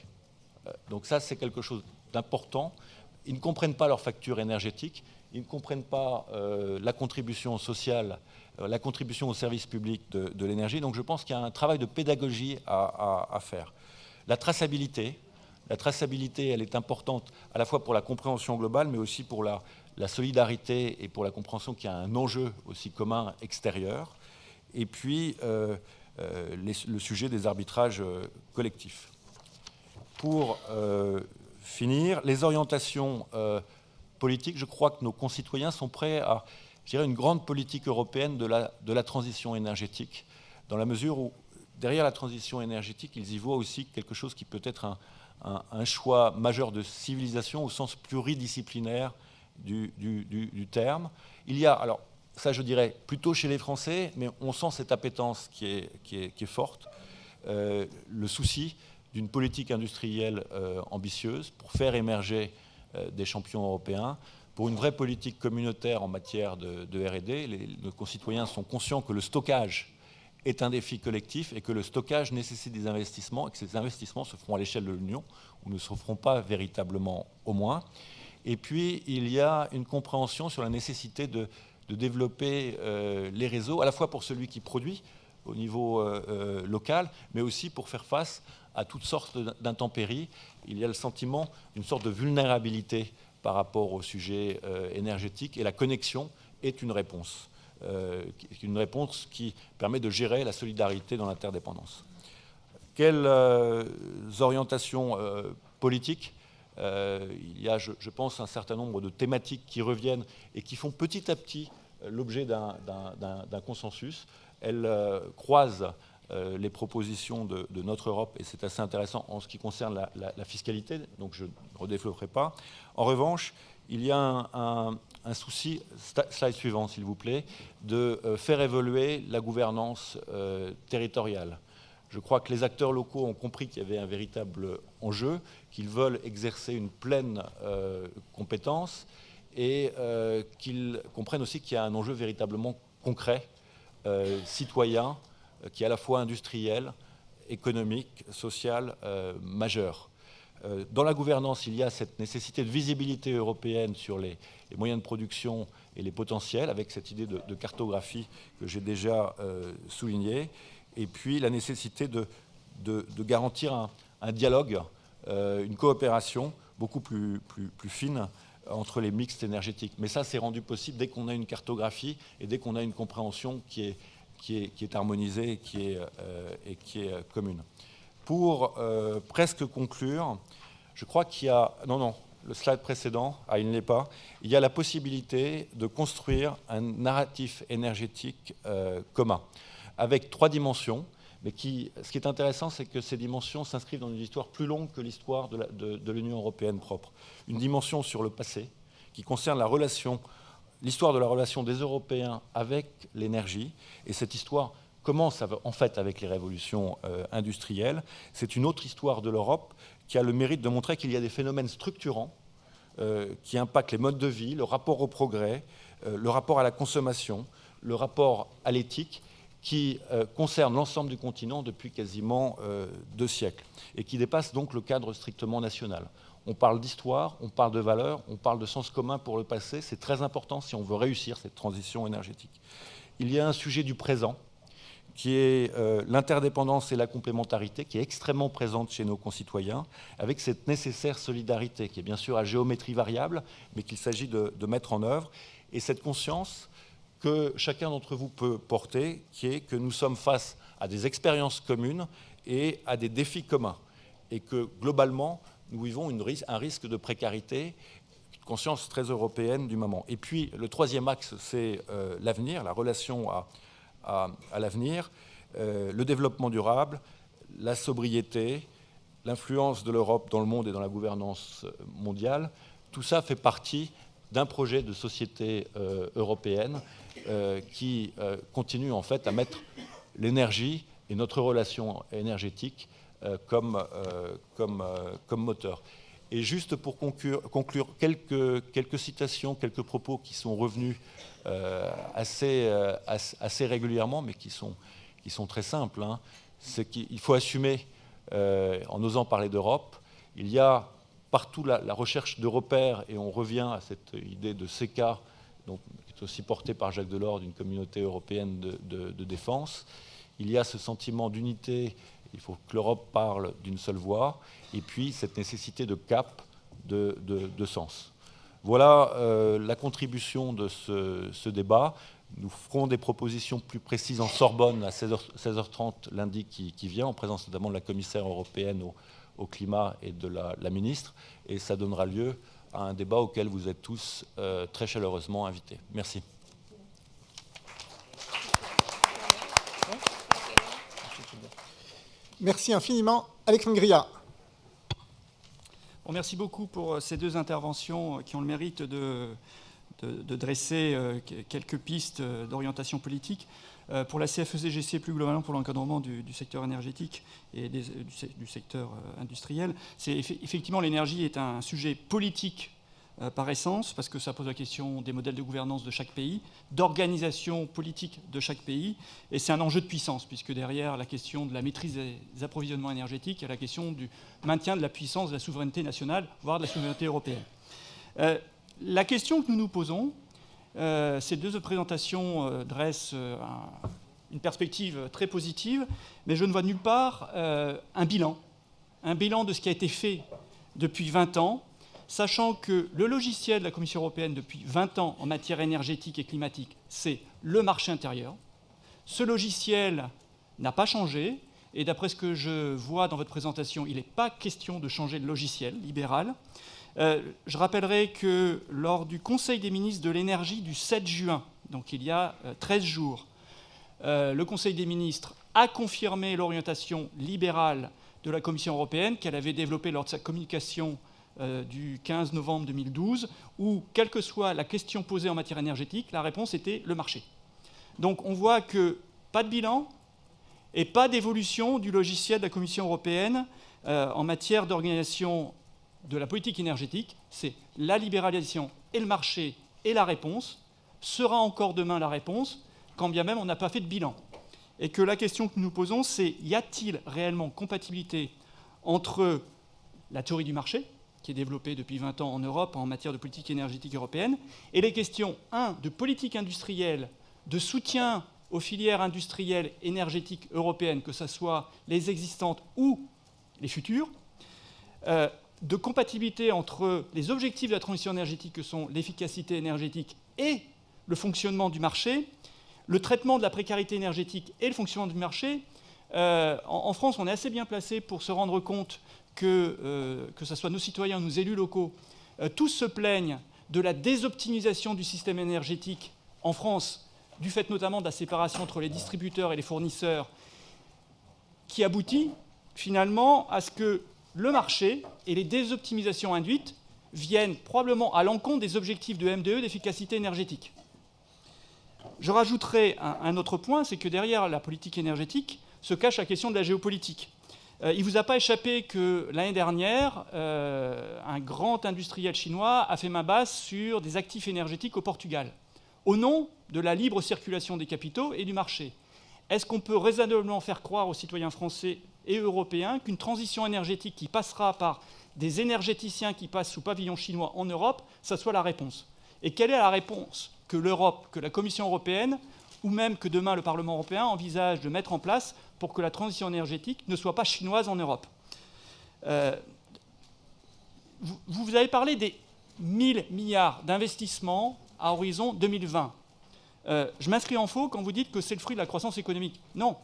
Donc ça, c'est quelque chose d'important. Ils ne comprennent pas leur facture énergétique, ils ne comprennent pas la contribution sociale, la contribution au service public de l'énergie. Donc je pense qu'il y a un travail de pédagogie à faire. La traçabilité, elle est importante à la fois pour la compréhension globale, mais aussi pour la solidarité et pour la compréhension qu'il y a un enjeu aussi commun extérieur. Et puis le sujet des arbitrages collectifs. Pour finir, les orientations politiques, je crois que nos concitoyens sont prêts à, je dirais, une grande politique européenne de la transition énergétique, dans la mesure où, derrière la transition énergétique, ils y voient aussi quelque chose qui peut être un choix majeur de civilisation au sens pluridisciplinaire du terme. Il y a, alors ça je dirais plutôt chez les Français, mais on sent cette appétence qui est forte, le souci d'une politique industrielle ambitieuse pour faire émerger des champions européens, pour une vraie politique communautaire en matière de R&D. Nos concitoyens sont conscients que le stockage est un défi collectif et que le stockage nécessite des investissements et que ces investissements se feront à l'échelle de l'Union ou ne se feront pas véritablement au moins. Et puis, il y a une compréhension sur la nécessité de développer les réseaux, à la fois pour celui qui produit au niveau local, mais aussi pour faire face à toutes sortes d'intempéries. Il y a le sentiment d'une sorte de vulnérabilité par rapport au sujet énergétique, et la connexion est une réponse qui permet de gérer la solidarité dans l'interdépendance. Quelles orientations politiques ? Il y a, je pense, un certain nombre de thématiques qui reviennent et qui font petit à petit l'objet d'un consensus. Elles croisent les propositions de notre Europe, et c'est assez intéressant en ce qui concerne la fiscalité, donc je ne redévelopperai pas. En revanche, il y a un souci, slide suivant s'il vous plaît, de faire évoluer la gouvernance territoriale. Je crois que les acteurs locaux ont compris qu'il y avait un véritable enjeu, qu'ils veulent exercer une pleine compétence et qu'ils comprennent aussi qu'il y a un enjeu véritablement concret, citoyen, qui est à la fois industriel, économique, social, majeur. Dans la gouvernance, il y a cette nécessité de visibilité européenne sur les moyens de production et les potentiels, avec cette idée de cartographie que j'ai déjà soulignée, et puis la nécessité de garantir un dialogue, une coopération beaucoup plus fine entre les mixtes énergétiques. Mais ça, c'est rendu possible dès qu'on a une cartographie et dès qu'on a une compréhension qui est harmonisée et qui est commune. Pour presque conclure, je crois qu'il y a... Non, le slide précédent, il ne l'est pas. Il y a la possibilité de construire un narratif énergétique commun, avec 3 dimensions, mais ce qui est intéressant, c'est que ces dimensions s'inscrivent dans une histoire plus longue que l'histoire de l'Union européenne propre. Une dimension sur le passé, qui concerne l'histoire de la relation des Européens avec l'énergie, et cette histoire commence en fait avec les révolutions industrielles. C'est une autre histoire de l'Europe qui a le mérite de montrer qu'il y a des phénomènes structurants qui impactent les modes de vie, le rapport au progrès, le rapport à la consommation, le rapport à l'éthique, qui concernent l'ensemble du continent depuis quasiment 2 siècles, et qui dépassent donc le cadre strictement national. On parle d'histoire, on parle de valeurs, on parle de sens commun pour le passé. C'est très important si on veut réussir cette transition énergétique. Il y a un sujet du présent, qui est l'interdépendance et la complémentarité, qui est extrêmement présente chez nos concitoyens, avec cette nécessaire solidarité, qui est bien sûr à géométrie variable, mais qu'il s'agit de mettre en œuvre, et cette conscience que chacun d'entre vous peut porter, qui est que nous sommes face à des expériences communes et à des défis communs, et que globalement, nous vivons un risque de précarité, une conscience très européenne du moment. Et puis, le troisième axe, c'est l'avenir, la relation à l'avenir, le développement durable, la sobriété, l'influence de l'Europe dans le monde et dans la gouvernance mondiale. Tout ça fait partie d'un projet de société européenne qui continue en fait à mettre l'énergie et notre relation énergétique comme moteur. Et juste pour conclure quelques citations, quelques propos qui sont revenus assez régulièrement, mais qui sont très simples. Hein. C'est qu'il faut assumer, en osant parler d'Europe, il y a partout la recherche de repères, et on revient à cette idée de CK, donc, qui est aussi portée par Jacques Delors, d'une communauté européenne de défense. Il y a ce sentiment d'unité, il faut que l'Europe parle d'une seule voix, et puis cette nécessité de cap, de sens. Voilà la contribution de ce débat. Nous ferons des propositions plus précises en Sorbonne à 16h30 lundi qui vient, en présence notamment de la commissaire européenne au climat et de la ministre, et ça donnera lieu à un débat auquel vous êtes tous très chaleureusement invités. Merci. Merci infiniment. Alexandre Gria. Bon, merci beaucoup pour ces 2 interventions qui ont le mérite de dresser quelques pistes d'orientation politique. Pour la CFE-GC, plus globalement pour l'encadrement du secteur énergétique et du secteur industriel, effectivement l'énergie est un sujet politique par essence, parce que ça pose la question des modèles de gouvernance de chaque pays, d'organisation politique de chaque pays, et c'est un enjeu de puissance, puisque derrière la question de la maîtrise des approvisionnements énergétiques, il y a la question du maintien de la puissance de la souveraineté nationale, voire de la souveraineté européenne. La question que nous nous posons, ces 2 présentations dressent une perspective très positive, mais je ne vois nulle part un bilan de ce qui a été fait depuis 20 ans, sachant que le logiciel de la Commission européenne depuis 20 ans en matière énergétique et climatique, c'est le marché intérieur. Ce logiciel n'a pas changé, et d'après ce que je vois dans votre présentation, il n'est pas question de changer de logiciel libéral. Je rappellerai que lors du Conseil des ministres de l'énergie du 7 juin, donc il y a 13 jours, le Conseil des ministres a confirmé l'orientation libérale de la Commission européenne qu'elle avait développée lors de sa communication du 15 novembre 2012, où, quelle que soit la question posée en matière énergétique, la réponse était le marché. Donc on voit que pas de bilan et pas d'évolution du logiciel de la Commission européenne en matière d'organisation de la politique énergétique. C'est la libéralisation et le marché et la réponse. Sera encore demain la réponse, quand bien même on n'a pas fait de bilan. Et que la question que nous nous posons, c'est y a-t-il réellement compatibilité entre la théorie du marché, qui est développée depuis 20 ans en Europe en matière de politique énergétique européenne, et les questions, de politique industrielle, de soutien aux filières industrielles énergétiques européennes, que ce soit les existantes ou les futures, de compatibilité entre les objectifs de la transition énergétique, que sont l'efficacité énergétique et le fonctionnement du marché, le traitement de la précarité énergétique et le fonctionnement du marché. En France, on est assez bien placé pour se rendre compte que ce soit nos citoyens, nos élus locaux, tous se plaignent de la désoptimisation du système énergétique en France, du fait notamment de la séparation entre les distributeurs et les fournisseurs. qui aboutit finalement à ce que le marché et les désoptimisations induites viennent probablement à l'encontre des objectifs de MDE d'efficacité énergétique. Je rajouterai un autre point, c'est que derrière la politique énergétique se cache la question de la géopolitique. Il ne vous a pas échappé que l'année dernière, un grand industriel chinois a fait main basse sur des actifs énergétiques au Portugal, au nom de la libre circulation des capitaux et du marché. Est-ce qu'on peut raisonnablement faire croire aux citoyens français et européens qu'une transition énergétique qui passera par des énergéticiens qui passent sous pavillon chinois en Europe, ça soit la réponse? Et quelle est la réponse que l'Europe, que la Commission européenne, ou même que demain le Parlement européen envisage de mettre en place pour que la transition énergétique ne soit pas chinoise en Europe? Vous avez parlé des 1000 milliards d'investissements à horizon 2020. Je m'inscris en faux quand vous dites que c'est le fruit de la croissance économique. Non.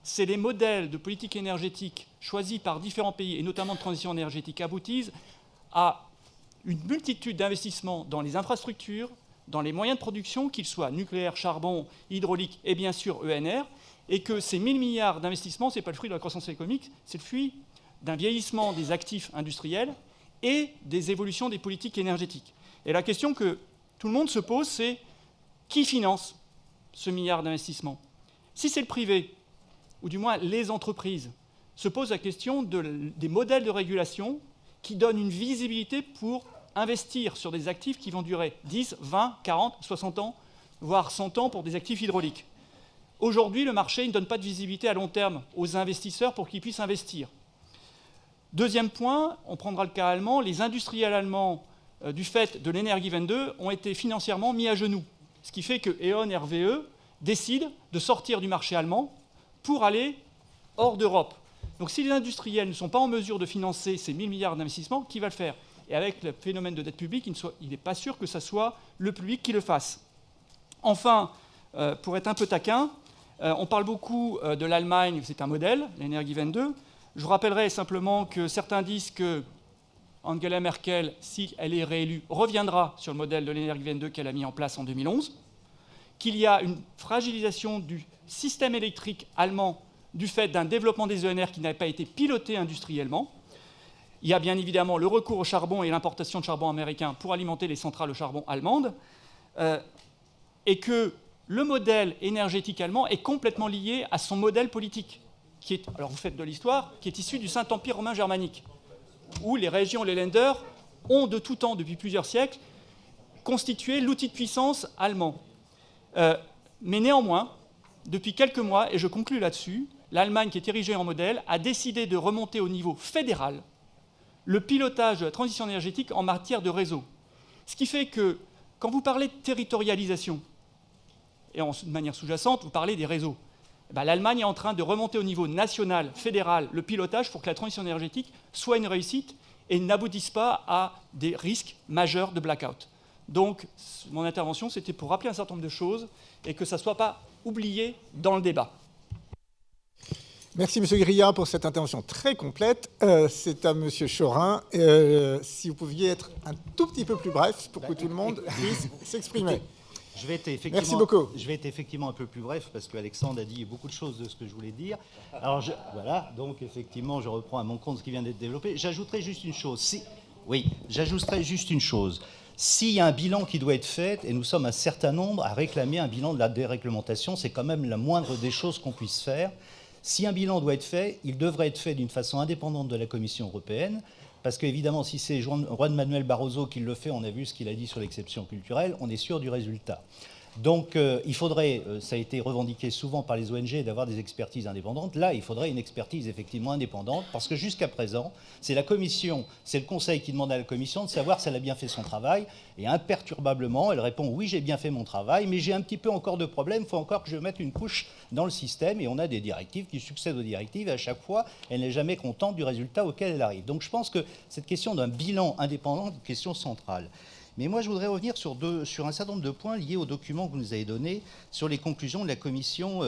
C'est les modèles de politique énergétique choisis par différents pays, et notamment de transition énergétique, aboutissent à une multitude d'investissements dans les infrastructures, dans les moyens de production, qu'ils soient nucléaire, charbon, hydraulique et bien sûr ENR, et que ces 1000 milliards d'investissements, ce n'est pas le fruit de la croissance économique, c'est le fruit d'un vieillissement des actifs industriels et des évolutions des politiques énergétiques. Et la question que tout le monde se pose, c'est qui finance ce milliard d'investissements? Si c'est le privé, ou du moins les entreprises, se pose la question des modèles de régulation qui donnent une visibilité pour investir sur des actifs qui vont durer 10, 20, 40, 60 ans, voire 100 ans pour des actifs hydrauliques. Aujourd'hui, le marché ne donne pas de visibilité à long terme aux investisseurs pour qu'ils puissent investir. Deuxième point, on prendra le cas allemand, les industriels allemands, du fait de l'Energiewende 2, ont été financièrement mis à genoux. Ce qui fait que E.ON RWE décide de sortir du marché allemand pour aller hors d'Europe. Donc si les industriels ne sont pas en mesure de financer ces 1000 milliards d'investissements, qui va le faire? Et avec le phénomène de dette publique, il n'est pas sûr que ce soit le public qui le fasse. Enfin, pour être un peu taquin, on parle beaucoup de l'Allemagne, c'est un modèle, l'Energiewende 2. Je vous rappellerai simplement que certains disent que Angela Merkel, si elle est réélue, reviendra sur le modèle de l'Energiewende 2 qu'elle a mis en place en 2011, qu'il y a une fragilisation du système électrique allemand du fait d'un développement des ENR qui n'avait pas été piloté industriellement. Il y a bien évidemment le recours au charbon et l'importation de charbon américain pour alimenter les centrales au charbon allemandes, et que le modèle énergétique allemand est complètement lié à son modèle politique, qui est, alors vous faites de l'histoire, qui est issu du Saint-Empire romain germanique, où les régions, les Länder, ont de tout temps, depuis plusieurs siècles, constitué l'outil de puissance allemand. Mais néanmoins, depuis quelques mois, et je conclus là-dessus, l'Allemagne, qui est érigée en modèle, a décidé de remonter au niveau fédéral le pilotage de la transition énergétique en matière de réseau. Ce qui fait que, quand vous parlez de territorialisation, et de manière sous-jacente, vous parlez des réseaux, l'Allemagne est en train de remonter au niveau national, fédéral, le pilotage pour que la transition énergétique soit une réussite et n'aboutisse pas à des risques majeurs de blackout. Donc, mon intervention, c'était pour rappeler un certain nombre de choses et que ça ne soit pas oublié dans le débat. Merci M. Grilla pour cette intervention très complète. C'est à M. Chorin. Si vous pouviez être un tout petit peu plus bref pour que tout le monde puisse s'exprimer. Merci beaucoup. Je vais être effectivement un peu plus bref parce qu'Alexandre a dit beaucoup de choses de ce que je voulais dire. Alors voilà, donc effectivement, je reprends à mon compte ce qui vient d'être développé. J'ajouterai juste une chose. S'il y a un bilan qui doit être fait, et nous sommes un certain nombre à réclamer un bilan de la déréglementation, c'est quand même la moindre des choses qu'on puisse faire. Si un bilan doit être fait, il devrait être fait d'une façon indépendante de la Commission européenne, parce qu'évidemment, si c'est Juan Manuel Barroso qui le fait, on a vu ce qu'il a dit sur l'exception culturelle, on est sûr du résultat. Donc il faudrait, ça a été revendiqué souvent par les ONG, d'avoir des expertises indépendantes. Là, il faudrait une expertise effectivement indépendante, parce que jusqu'à présent, c'est la Commission, c'est le Conseil qui demande à la Commission de savoir si elle a bien fait son travail, et imperturbablement, elle répond « oui, j'ai bien fait mon travail, mais j'ai un petit peu encore de problème, il faut encore que je mette une couche dans le système », et on a des directives qui succèdent aux directives, et à chaque fois, elle n'est jamais contente du résultat auquel elle arrive. Donc je pense que cette question d'un bilan indépendant est une question centrale. Mais moi, je voudrais revenir sur un certain nombre de points liés au document que vous nous avez donné sur les conclusions de la Commission,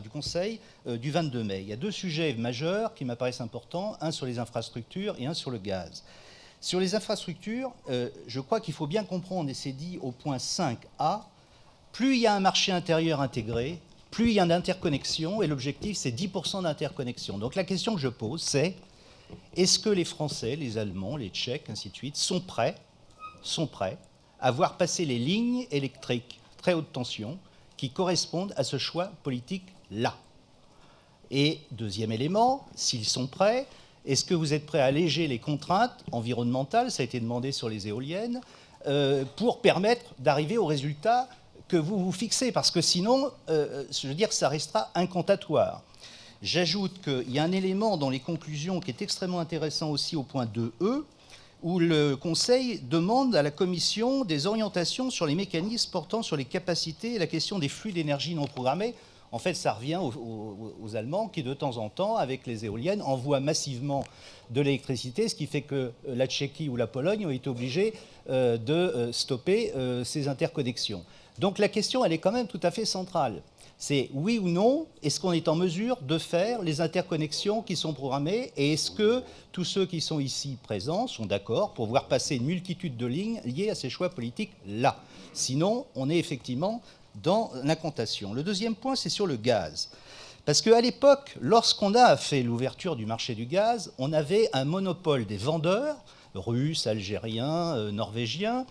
du Conseil du 22 mai. Il y a deux sujets majeurs qui m'apparaissent importants, un sur les infrastructures et un sur le gaz. Sur les infrastructures, je crois qu'il faut bien comprendre, et c'est dit au point 5a, plus il y a un marché intérieur intégré, plus il y a d'interconnexions, et l'objectif c'est 10% d'interconnexion. Donc la question que je pose c'est, est-ce que les Français, les Allemands, les Tchèques, ainsi de suite, sont prêts à voir passer les lignes électriques très haute tension qui correspondent à ce choix politique-là? Et deuxième élément, s'ils sont prêts, est-ce que vous êtes prêts à alléger les contraintes environnementales, ça a été demandé sur les éoliennes, pour permettre d'arriver au résultat que vous vous fixez? Parce que sinon, je veux dire, ça restera incantatoire. J'ajoute qu'il y a un élément dans les conclusions qui est extrêmement intéressant aussi au point 2e, où le Conseil demande à la Commission des orientations sur les mécanismes portant sur les capacités et la question des flux d'énergie non programmés. En fait, ça revient aux Allemands qui, de temps en temps, avec les éoliennes, envoient massivement de l'électricité, ce qui fait que la Tchéquie ou la Pologne ont été obligés de stopper ces interconnexions. Donc la question, elle est quand même tout à fait centrale. C'est oui ou non, est-ce qu'on est en mesure de faire les interconnexions qui sont programmées, et est-ce que tous ceux qui sont ici présents sont d'accord pour voir passer une multitude de lignes liées à ces choix politiques-là? Sinon, on est effectivement dans l'incantation. Le deuxième point, c'est sur le gaz. Parce qu'à l'époque, lorsqu'on a fait l'ouverture du marché du gaz, on avait un monopole des vendeurs, russes, algériens, norvégiens.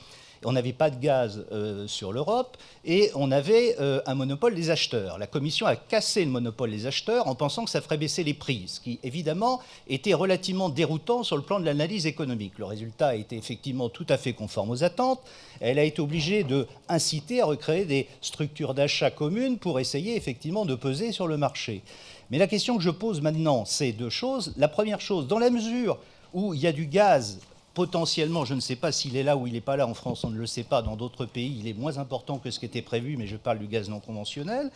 On n'avait pas de gaz sur l'Europe, et on avait un monopole des acheteurs. La Commission a cassé le monopole des acheteurs en pensant que ça ferait baisser les prix, ce qui, évidemment, était relativement déroutant sur le plan de l'analyse économique. Le résultat a été effectivement tout à fait conforme aux attentes. Elle a été obligée d'inciter à recréer des structures d'achat communes pour essayer effectivement de peser sur le marché. Mais la question que je pose maintenant, c'est deux choses. La première chose, dans la mesure où il y a du gaz potentiellement, je ne sais pas s'il est là ou il n'est pas là, en France on ne le sait pas, dans d'autres pays il est moins important que ce qui était prévu, mais je parle du gaz non conventionnel.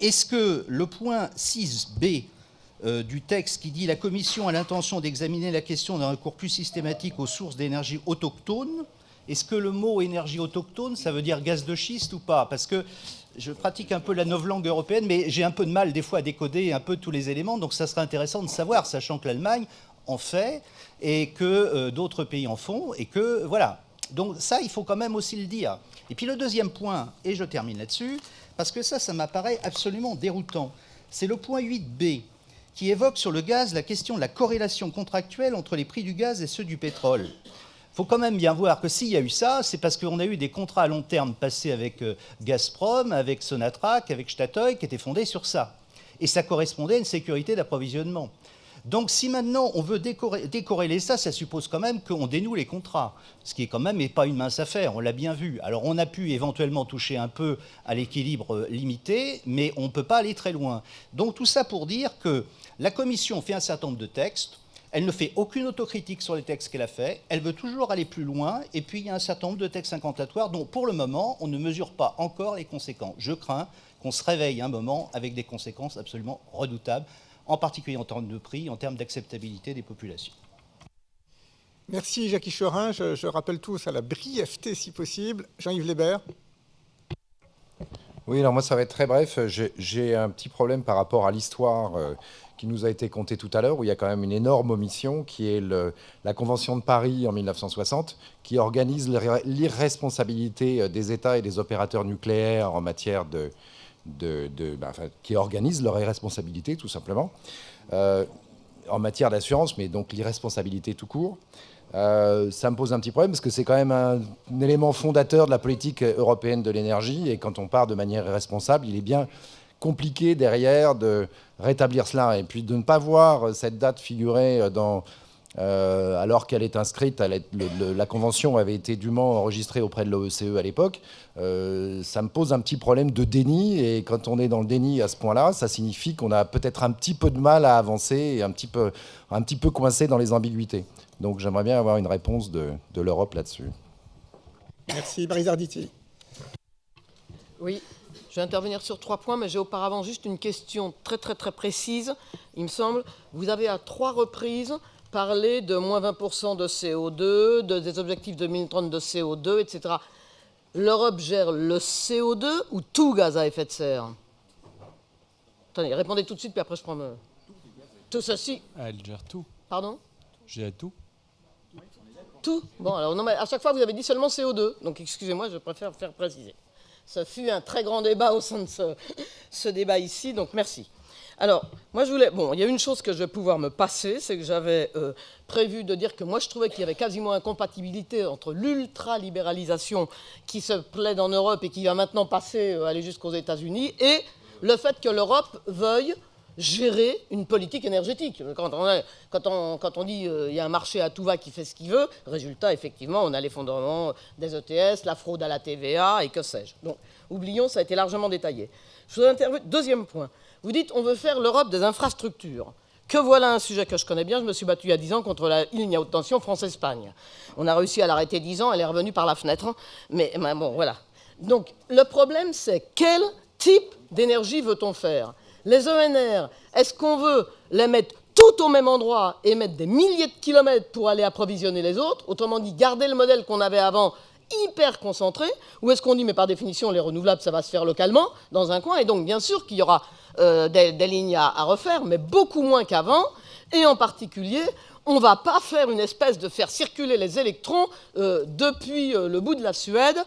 Est-ce que le point 6b du texte qui dit « La Commission a l'intention d'examiner la question d'un recours plus systématique aux sources d'énergie autochtones », est-ce que le mot « énergie autochtone », ça veut dire gaz de schiste ou pas? Parce que je pratique un peu la novlangue européenne, mais j'ai un peu de mal des fois à décoder un peu tous les éléments, donc ça serait intéressant de savoir, sachant que l'Allemagne en fait, et que d'autres pays en font, et que, voilà. Donc ça, il faut quand même aussi le dire. Et puis le deuxième point, et je termine là-dessus, parce que ça m'apparaît absolument déroutant, c'est le point 8b, qui évoque sur le gaz la question de la corrélation contractuelle entre les prix du gaz et ceux du pétrole. Il faut quand même bien voir que s'il y a eu ça, c'est parce qu'on a eu des contrats à long terme passés avec Gazprom, avec Sonatrach, avec Statoil, qui étaient fondés sur ça. Et ça correspondait à une sécurité d'approvisionnement. Donc si maintenant on veut décorréler ça, ça suppose quand même qu'on dénoue les contrats, ce qui est quand même n'est pas une mince affaire, on l'a bien vu. Alors on a pu éventuellement toucher un peu à l'équilibre limité, mais on ne peut pas aller très loin. Donc tout ça pour dire que la Commission fait un certain nombre de textes, elle ne fait aucune autocritique sur les textes qu'elle a faits, elle veut toujours aller plus loin, et puis il y a un certain nombre de textes incantatoires dont pour le moment on ne mesure pas encore les conséquences. Je crains qu'on se réveille un moment avec des conséquences absolument redoutables, en particulier en termes de prix, en termes d'acceptabilité des populations. Merci Jacques Hicherin. Je rappelle tous à la brièveté si possible. Jean-Yves Lébert. Oui, alors moi ça va être très bref. J'ai un petit problème par rapport à l'histoire qui nous a été contée tout à l'heure, où il y a quand même une énorme omission, qui est la Convention de Paris en 1960, qui organise l'irresponsabilité des États et des opérateurs nucléaires en matière qui organisent leur irresponsabilité, tout simplement, en matière d'assurance, mais donc l'irresponsabilité tout court. Ça me pose un petit problème, parce que c'est quand même un élément fondateur de la politique européenne de l'énergie, et quand on part de manière irresponsable, il est bien compliqué derrière de rétablir cela, et puis de ne pas voir cette date figurer alors qu'elle est inscrite, la convention avait été dûment enregistrée auprès de l'OECE à l'époque. Ça me pose un petit problème de déni, et quand on est dans le déni à ce point-là, ça signifie qu'on a peut-être un petit peu de mal à avancer, et un petit peu coincé dans les ambiguïtés. Donc j'aimerais bien avoir une réponse de l'Europe là-dessus. Merci. Barizarditi. Oui, je vais intervenir sur 3 points, mais j'ai auparavant juste une question très précise. Il me semble, vous avez à 3 reprises parlé de moins 20% de CO2, des objectifs de 2030 de CO2, etc. L'Europe gère le CO2 ou tout gaz à effet de serre? Attendez, répondez tout de suite, puis après je prends tout ceci. Elle gère tout. Pardon? Gère tout. Tout? Bon, alors non, mais à chaque fois, vous avez dit seulement CO2. Donc, excusez-moi, je préfère faire préciser. Ce fut un très grand débat au sein de ce débat ici, donc merci. Alors, moi, il y a une chose que je vais pouvoir me passer, c'est que j'avais prévu de dire que moi, je trouvais qu'il y avait quasiment incompatibilité entre l'ultra-libéralisation qui se plaide en Europe et qui va maintenant aller jusqu'aux États-Unis, et le fait que l'Europe veuille gérer une politique énergétique. Quand on dit il y a un marché à tout va qui fait ce qu'il veut, résultat, effectivement, on a l'effondrement des ETS, la fraude à la TVA et que sais-je. Donc, oublions, ça a été largement détaillé. Je voudrais intervenir. Deuxième point. Vous dites on veut faire l'Europe des infrastructures. Que voilà un sujet que je connais bien. Je me suis battu il y a 10 ans contre la ligne à haute tension France-Espagne. On a réussi à l'arrêter 10 ans, elle est revenue par la fenêtre. Mais bon, voilà. Donc, le problème, c'est quel type d'énergie veut-on faire ? Les ENR, est-ce qu'on veut les mettre tout au même endroit et mettre des milliers de kilomètres pour aller approvisionner les autres ? Autrement dit, garder le modèle qu'on avait avant, hyper concentré, ou est-ce qu'on dit, mais par définition, les renouvelables, ça va se faire localement, dans un coin, et donc, bien sûr, qu'il y aura des lignes à refaire, mais beaucoup moins qu'avant, et en particulier, on ne va pas faire une espèce de faire circuler les électrons depuis le bout de la Suède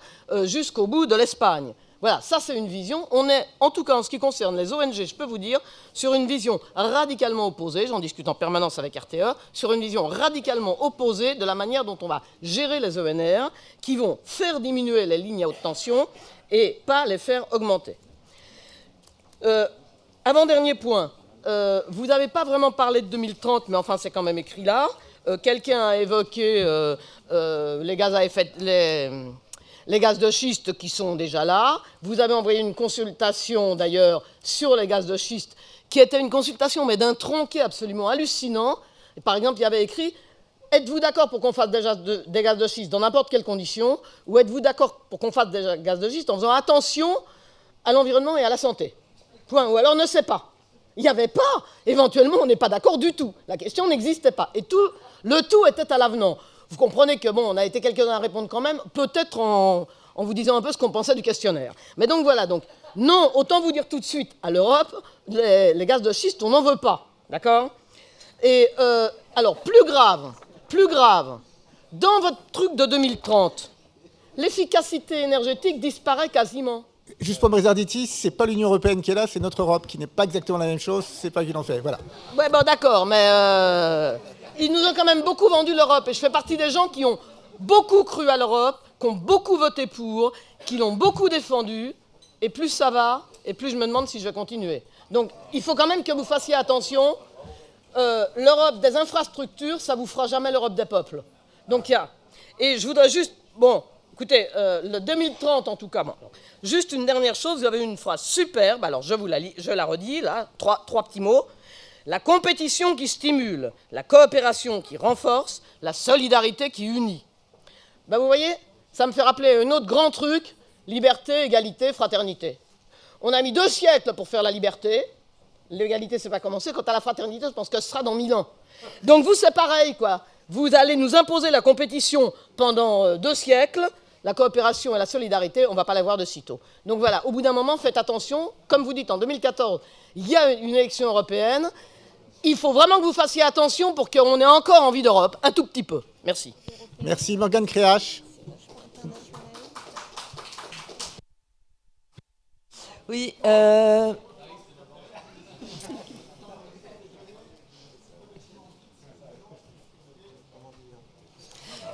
jusqu'au bout de l'Espagne. Voilà, ça c'est une vision. On est, en tout cas en ce qui concerne les ONG, je peux vous dire, sur une vision radicalement opposée, j'en discute en permanence avec RTE, sur une vision radicalement opposée de la manière dont on va gérer les ENR, qui vont faire diminuer les lignes à haute tension et pas les faire augmenter. Avant-dernier point, vous n'avez pas vraiment parlé de 2030, mais enfin c'est quand même écrit là. Quelqu'un a évoqué les gaz à effet les gaz de schiste qui sont déjà là. Vous avez envoyé une consultation, d'ailleurs, sur les gaz de schiste, qui était une consultation, mais d'un tronqué absolument hallucinant. Et par exemple, il y avait écrit « Êtes-vous d'accord pour qu'on fasse des gaz de schiste dans n'importe quelle condition ?» ou « Êtes-vous d'accord pour qu'on fasse des gaz de schiste en faisant attention à l'environnement et à la santé ?» Point. Ou alors « Ne sait pas ». Il n'y avait pas. Éventuellement, on n'est pas d'accord du tout. La question n'existait pas. Et le tout était à l'avenant. Vous comprenez que, bon, on a été quelques-uns à répondre quand même, peut-être en vous disant un peu ce qu'on pensait du questionnaire. Mais donc voilà, donc, non, autant vous dire tout de suite, à l'Europe, les gaz de schiste, on n'en veut pas, d'accord ? Et alors, plus grave, dans votre truc de 2030, l'efficacité énergétique disparaît quasiment. Juste pour Brézarditi, c'est pas l'Union européenne qui est là, c'est notre Europe qui n'est pas exactement la même chose, c'est pas qu'il en fait, voilà. Ouais, bon, d'accord, mais ils nous ont quand même beaucoup vendu l'Europe, et je fais partie des gens qui ont beaucoup cru à l'Europe, qui ont beaucoup voté pour, qui l'ont beaucoup défendu, et plus ça va, et plus je me demande si je vais continuer. Donc, il faut quand même que vous fassiez attention. L'Europe des infrastructures, ça vous fera jamais l'Europe des peuples. Donc, il y a... Et je voudrais juste... Bon, écoutez, le 2030, en tout cas, bon, juste une dernière chose, vous avez une phrase superbe, alors je la redis, là, trois petits mots. La compétition qui stimule, la coopération qui renforce, la solidarité qui unit. Ben vous voyez, ça me fait rappeler un autre grand truc, liberté, égalité, fraternité. On a mis 2 siècles pour faire la liberté. L'égalité, c'est pas commencé. Quant à la fraternité, je pense que ce sera dans 1000 ans. Donc vous, c'est pareil, quoi. Vous allez nous imposer la compétition pendant 2 siècles. La coopération et la solidarité, on ne va pas la voir de sitôt. Donc voilà, au bout d'un moment, faites attention. Comme vous dites, en 2014, il y a une élection européenne. Il faut vraiment que vous fassiez attention pour qu'on ait encore envie d'Europe, un tout petit peu. Merci. Merci, Morgane Créache. Oui,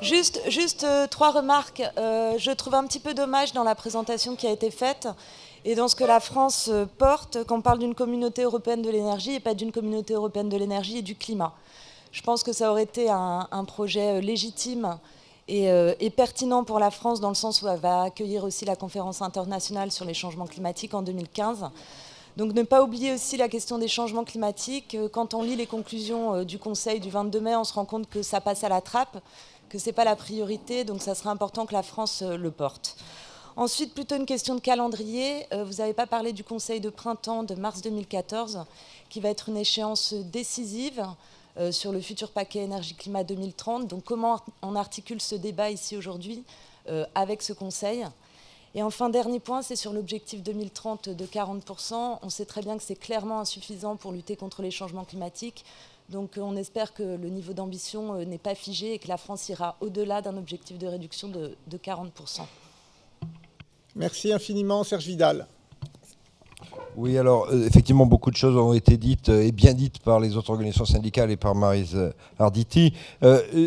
Juste 3 remarques. Je trouve un petit peu dommage dans la présentation qui a été faite et dans ce que la France porte quand on parle d'une communauté européenne de l'énergie et pas d'une communauté européenne de l'énergie et du climat. Je pense que ça aurait été un projet légitime et pertinent pour la France dans le sens où elle va accueillir aussi la conférence internationale sur les changements climatiques en 2015. Donc ne pas oublier aussi la question des changements climatiques. Quand on lit les conclusions du Conseil du 22 mai, on se rend compte que ça passe à la trappe, que ce n'est pas la priorité, donc ça serait important que la France le porte. Ensuite, plutôt une question de calendrier. Vous n'avez pas parlé du Conseil de printemps de mars 2014, qui va être une échéance décisive sur le futur paquet énergie-climat 2030. Donc comment on articule ce débat ici aujourd'hui avec ce Conseil ? Et enfin, dernier point, c'est sur l'objectif 2030 de 40%. On sait très bien que c'est clairement insuffisant pour lutter contre les changements climatiques. Donc on espère que le niveau d'ambition n'est pas figé et que la France ira au-delà d'un objectif de réduction de 40%. Merci infiniment, Serge Vidal. Oui, alors effectivement, beaucoup de choses ont été dites et bien dites par les autres organisations syndicales et par Maryse Arditi.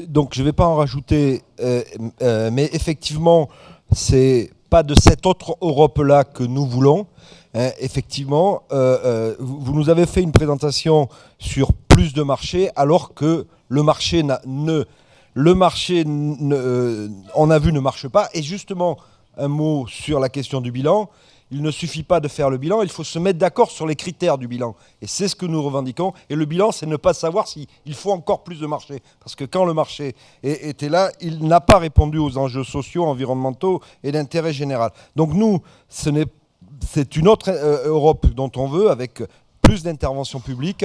Donc je ne vais pas en rajouter, mais effectivement, c'est pas de cette autre Europe-là que nous voulons. Effectivement, vous nous avez fait une présentation sur plus de marché, alors que le marché on a vu, ne marche pas. Et justement, un mot sur la question du bilan. Il ne suffit pas de faire le bilan, il faut se mettre d'accord sur les critères du bilan. Et c'est ce que nous revendiquons. Et le bilan, c'est ne pas savoir s'il faut encore plus de marché. Parce que quand le marché était là, il n'a pas répondu aux enjeux sociaux, environnementaux et d'intérêt général. Donc nous, c'est une autre Europe dont on veut, avec plus d'intervention publique,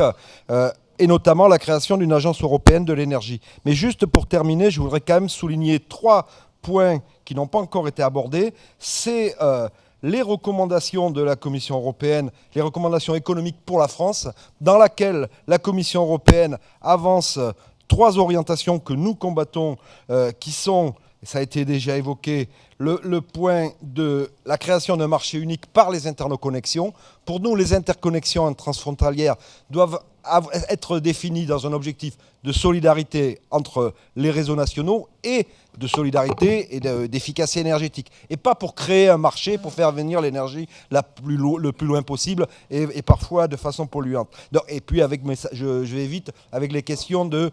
et notamment la création d'une agence européenne de l'énergie. Mais juste pour terminer, je voudrais quand même souligner 3 points qui n'ont pas encore été abordés. C'est les recommandations de la Commission européenne, les recommandations économiques pour la France, dans laquelle la Commission européenne avance 3 orientations que nous combattons, qui sont, ça a été déjà évoqué, le point de la création d'un marché unique par les interconnexions. Pour nous, les interconnexions transfrontalières doivent être définies dans un objectif de solidarité entre les réseaux nationaux et de solidarité et d'efficacité énergétique. Et pas pour créer un marché, pour faire venir l'énergie le plus loin possible et parfois de façon polluante. Donc, et puis, je vais vite avec les questions de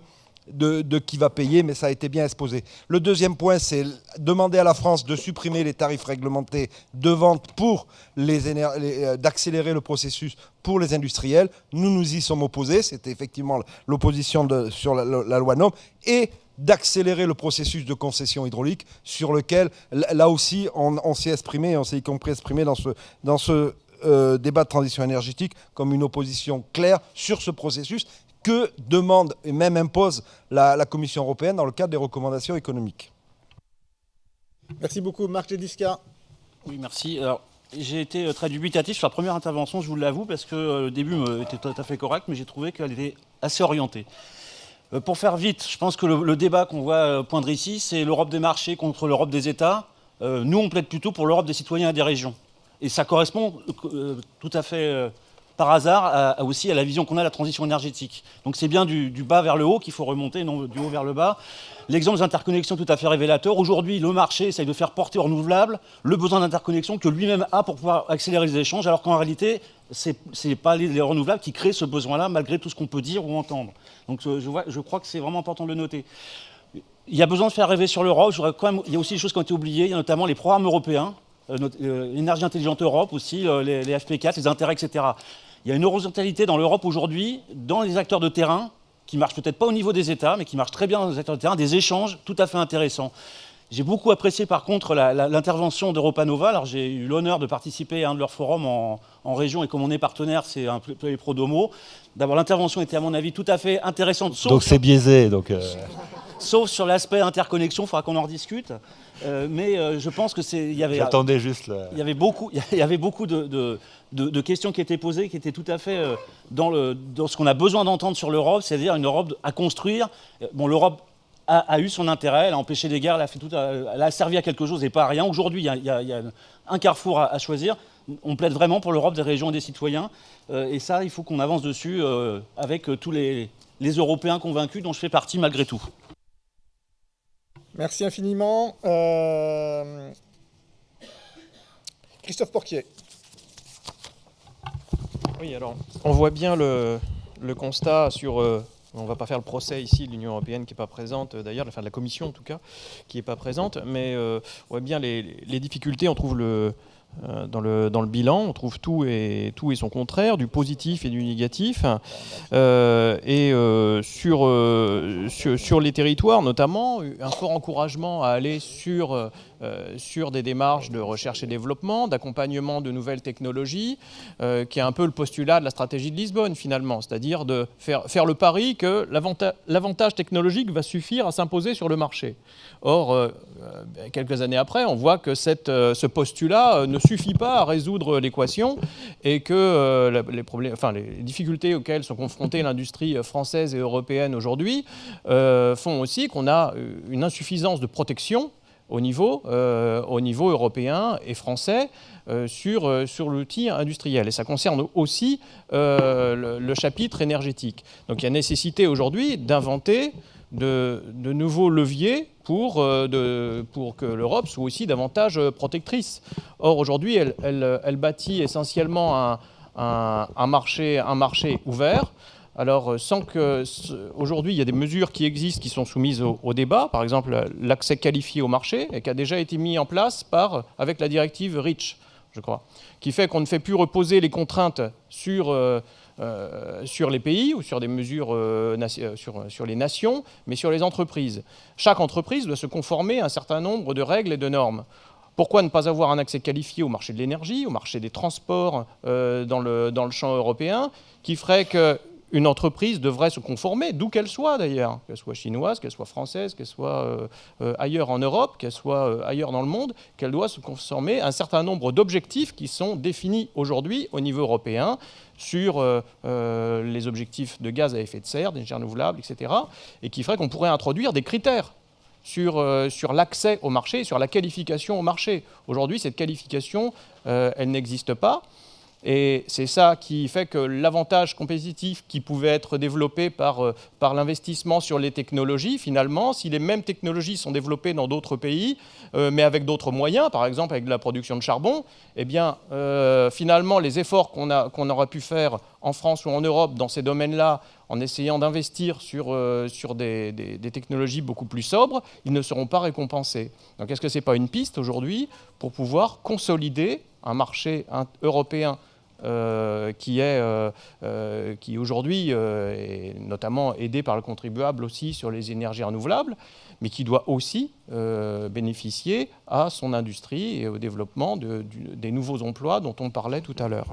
qui va payer, mais ça a été bien exposé. Le deuxième point, c'est demander à la France de supprimer les tarifs réglementés de vente pour d'accélérer le processus pour les industriels. Nous nous y sommes opposés, c'était effectivement l'opposition sur la loi NOM, et d'accélérer le processus de concession hydraulique sur lequel, là aussi, on s'est exprimé, on s'est y compris exprimé dans ce débat de transition énergétique comme une opposition claire sur ce processus que demande et même impose la Commission européenne dans le cadre des recommandations économiques. Merci beaucoup. Marc Jedliska. Oui, merci. Alors, j'ai été très dubitatif sur la première intervention, je vous l'avoue, parce que le début était tout à fait correct, mais j'ai trouvé qu'elle était assez orientée. Pour faire vite, je pense que le débat qu'on voit poindre ici, c'est l'Europe des marchés contre l'Europe des États. Nous, on plaide plutôt pour l'Europe des citoyens et des régions. Et ça correspond tout à fait par hasard aussi à la vision qu'on a de la transition énergétique. Donc c'est bien du bas vers le haut qu'il faut remonter, non du haut vers le bas. L'exemple des interconnexions est tout à fait révélateur. Aujourd'hui, le marché essaye de faire porter aux renouvelables le besoin d'interconnexion que lui-même a pour pouvoir accélérer les échanges, alors qu'en réalité, ce n'est pas les renouvelables qui créent ce besoin-là, malgré tout ce qu'on peut dire ou entendre. Donc je crois que c'est vraiment important de le noter. Il y a besoin de faire rêver sur l'Europe. Il y a aussi des choses qui ont été oubliées. Il y a notamment les programmes européens, l'énergie intelligente Europe aussi, les FP4, les intérêts, etc. Il y a une horizontalité dans l'Europe aujourd'hui, dans les acteurs de terrain, qui marchent peut-être pas au niveau des États, mais qui marchent très bien dans les acteurs de terrain, des échanges tout à fait intéressants. J'ai beaucoup apprécié par contre l'intervention d'Europa Nova. Alors j'ai eu l'honneur de participer à un de leurs forums en région, et comme on est partenaire, c'est un peu les pro domo. D'abord, l'intervention était à mon avis tout à fait intéressante. Donc c'est biaisé. Sauf sur l'aspect interconnexion, il faudra qu'on en rediscute. Mais je pense que J'attendais juste là. Il y avait beaucoup de questions qui étaient posées, qui étaient tout à fait dans ce qu'on a besoin d'entendre sur l'Europe, c'est-à-dire une Europe à construire. Bon, l'Europe a eu son intérêt, elle a empêché des guerres, elle a servi à quelque chose et pas à rien. Aujourd'hui, il y a un carrefour à choisir. On plaide vraiment pour l'Europe des régions et des citoyens. Et ça, il faut qu'on avance dessus avec tous les Européens convaincus dont je fais partie malgré tout. Merci infiniment. Christophe Porquier. Oui, alors, on voit bien le constat sur... on ne va pas faire le procès ici de l'Union européenne qui n'est pas présente, d'ailleurs, enfin de la Commission en tout cas, qui n'est pas présente, mais on voit bien les difficultés, on trouve dans le bilan, on trouve tout et son contraire, du positif et du négatif. Sur les territoires, notamment, un fort encouragement à aller sur des démarches de recherche et développement, d'accompagnement de nouvelles technologies, qui est un peu le postulat de la stratégie de Lisbonne, finalement, c'est-à-dire de faire le pari que l'avantage technologique va suffire à s'imposer sur le marché. Or, quelques années après, on voit que ce postulat ne suffit pas à résoudre l'équation et que les difficultés auxquelles sont confrontées l'industrie française et européenne aujourd'hui font aussi qu'on a une insuffisance de protection au niveau européen et français sur l'outil industriel. Et ça concerne aussi le chapitre énergétique. Donc il y a nécessité aujourd'hui d'inventer de nouveaux leviers pour que l'Europe soit aussi davantage protectrice. Or, aujourd'hui, elle bâtit essentiellement un marché ouvert. Alors, aujourd'hui, il y a des mesures qui existent, qui sont soumises au débat. Par exemple, l'accès qualifié au marché, et qui a déjà été mis en place avec la directive REACH, je crois, qui fait qu'on ne fait plus reposer les contraintes sur les pays ou sur des mesures sur les nations, mais sur les entreprises. Chaque entreprise doit se conformer à un certain nombre de règles et de normes. Pourquoi ne pas avoir un accès qualifié au marché de l'énergie, au marché des transports dans le champ européen, qui ferait qu'une entreprise devrait se conformer, d'où qu'elle soit d'ailleurs, qu'elle soit chinoise, qu'elle soit française, qu'elle soit ailleurs en Europe, qu'elle soit ailleurs dans le monde, qu'elle doit se conformer à un certain nombre d'objectifs qui sont définis aujourd'hui au niveau européen sur les objectifs de gaz à effet de serre, d'énergie renouvelable, etc. Et qui ferait qu'on pourrait introduire des critères sur l'accès au marché, sur la qualification au marché. Aujourd'hui, cette qualification, elle n'existe pas. Et c'est ça qui fait que l'avantage compétitif qui pouvait être développé par l'investissement sur les technologies, finalement, si les mêmes technologies sont développées dans d'autres pays, mais avec d'autres moyens, par exemple avec de la production de charbon, eh bien, finalement, les efforts qu'on aura pu faire en France ou en Europe dans ces domaines-là, en essayant d'investir sur des technologies beaucoup plus sobres, ils ne seront pas récompensés. Donc est-ce que ce n'est pas une piste aujourd'hui pour pouvoir consolider un marché européen qui aujourd'hui est notamment aidé par le contribuable aussi sur les énergies renouvelables, mais qui doit aussi bénéficier à son industrie et au développement des nouveaux emplois dont on parlait tout à l'heure.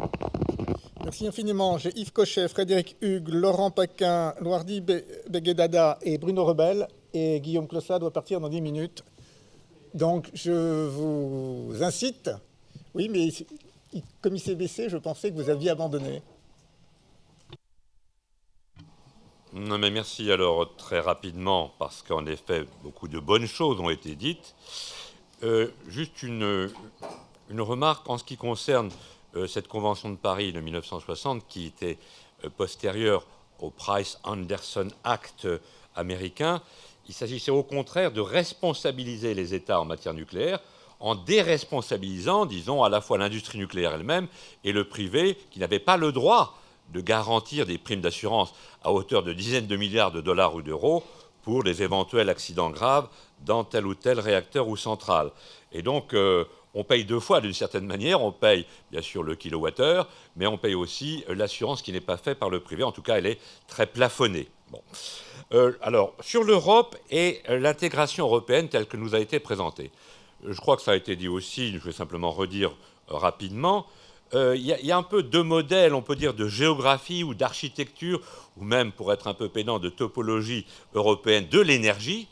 Merci infiniment. J'ai Yves Cochet, Frédéric Hugues, Laurent Paquin, Louardi Beguedada et Bruno Rebel. Et Guillaume Clossat doit partir dans 10 minutes. Donc je vous incite... Oui, mais comme il s'est baissé, je pensais que vous aviez abandonné. Non, mais merci. Alors, très rapidement, parce qu'en effet, beaucoup de bonnes choses ont été dites. Juste une remarque en ce qui concerne cette Convention de Paris de 1960, qui était postérieure au Price-Anderson Act américain. Il s'agissait au contraire de responsabiliser les États en matière nucléaire, en déresponsabilisant, disons, à la fois l'industrie nucléaire elle-même et le privé, qui n'avait pas le droit de garantir des primes d'assurance à hauteur de dizaines de milliards de dollars ou d'euros pour les éventuels accidents graves dans tel ou tel réacteur ou centrale. Et donc, on paye deux fois d'une certaine manière. On paye, bien sûr, le kilowattheure, mais on paye aussi l'assurance qui n'est pas faite par le privé. En tout cas, elle est très plafonnée. Bon. Alors, sur l'Europe et l'intégration européenne telle que nous a été présentée. Je crois que ça a été dit aussi, je vais simplement redire rapidement. Il y a un peu deux modèles, on peut dire, de géographie ou d'architecture, ou même, pour être un peu pédant, de topologie européenne de l'énergie.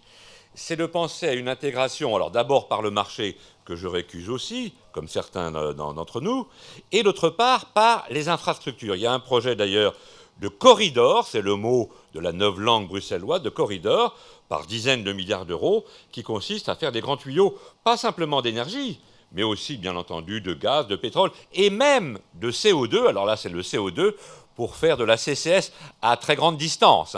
C'est de penser à une intégration, alors d'abord par le marché, que je récuse aussi, comme certains d'entre nous, et d'autre part par les infrastructures. Il y a un projet d'ailleurs de corridor, c'est le mot de la novlangue bruxelloise, de corridor, par dizaines de milliards d'euros, qui consiste à faire des grands tuyaux, pas simplement d'énergie, mais aussi, bien entendu, de gaz, de pétrole, et même de CO2. Alors là, c'est le CO2 pour faire de la CCS à très grande distance.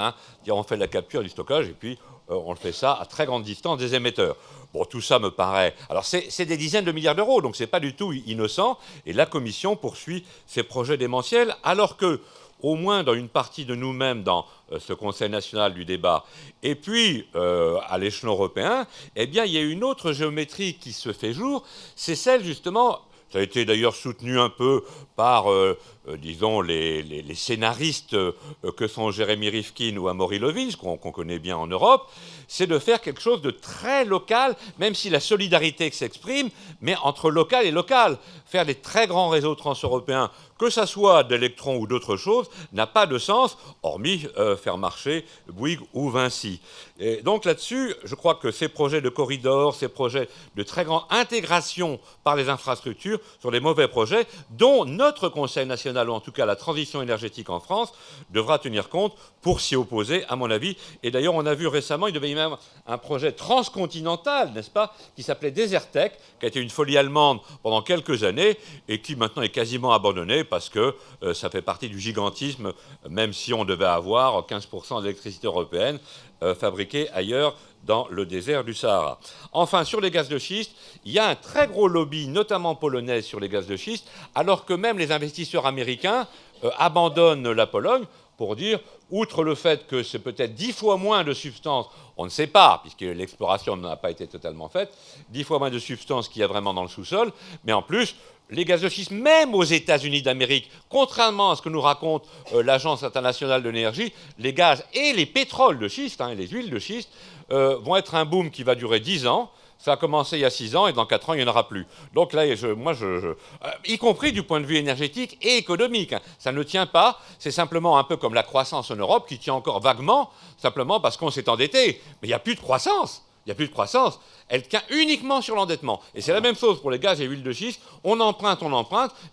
On fait de la capture et du stockage, et puis on fait ça à très grande distance des émetteurs. Bon, tout ça me paraît... Alors, c'est des dizaines de milliards d'euros, donc ce n'est pas du tout innocent, et la Commission poursuit ses projets démentiels, alors que, au moins dans une partie de nous-mêmes, dans ce Conseil national du débat, et puis à l'échelon européen, eh bien, il y a une autre géométrie qui se fait jour, c'est celle, justement, ça a été d'ailleurs soutenu un peu par, disons, les scénaristes que sont Jérémy Rifkin ou Amaury Lovins, qu'on connaît bien en Europe, c'est de faire quelque chose de très local, même si la solidarité s'exprime, mais entre local et local. Faire des très grands réseaux transeuropéens, que ça soit d'électrons ou d'autres choses, n'a pas de sens, hormis faire marcher Bouygues ou Vinci. Et donc là-dessus, je crois que ces projets de corridors, ces projets de très grande intégration par les infrastructures sur les mauvais projets dont notre Conseil national, ou en tout cas la transition énergétique en France, devra tenir compte pour s'y opposer, à mon avis. Et d'ailleurs, on a vu récemment, il devait y avoir un projet transcontinental, n'est-ce pas, qui s'appelait Desertec, qui a été une folie allemande pendant quelques années et qui maintenant est quasiment abandonné parce que ça fait partie du gigantisme, même si on devait avoir 15% d'électricité européenne fabriquée ailleurs dans le désert du Sahara. Enfin, sur les gaz de schiste, il y a un très gros lobby, notamment polonais, sur les gaz de schiste, alors que même les investisseurs américains abandonnent la Pologne pour dire, outre le fait que c'est peut-être 10 fois moins de substances, on ne sait pas, puisque l'exploration n'a pas été totalement faite, 10 fois moins de substances qu'il y a vraiment dans le sous-sol, mais en plus, les gaz de schiste, même aux États-Unis d'Amérique, contrairement à ce que nous raconte l'Agence internationale de l'énergie, les gaz et les pétroles de schiste, les huiles de schiste, vont être un boom qui va durer 10 ans. Ça a commencé il y a 6 ans et dans 4 ans, il n'y en aura plus. Donc là, y compris du point de vue énergétique et économique, ça ne tient pas. C'est simplement un peu comme la croissance en Europe qui tient encore vaguement, simplement parce qu'on s'est endetté. Mais il n'y a plus de croissance. Il n'y a plus de croissance. Elle tient uniquement sur l'endettement. Et c'est la même chose pour les gaz et huiles de schiste. On emprunte,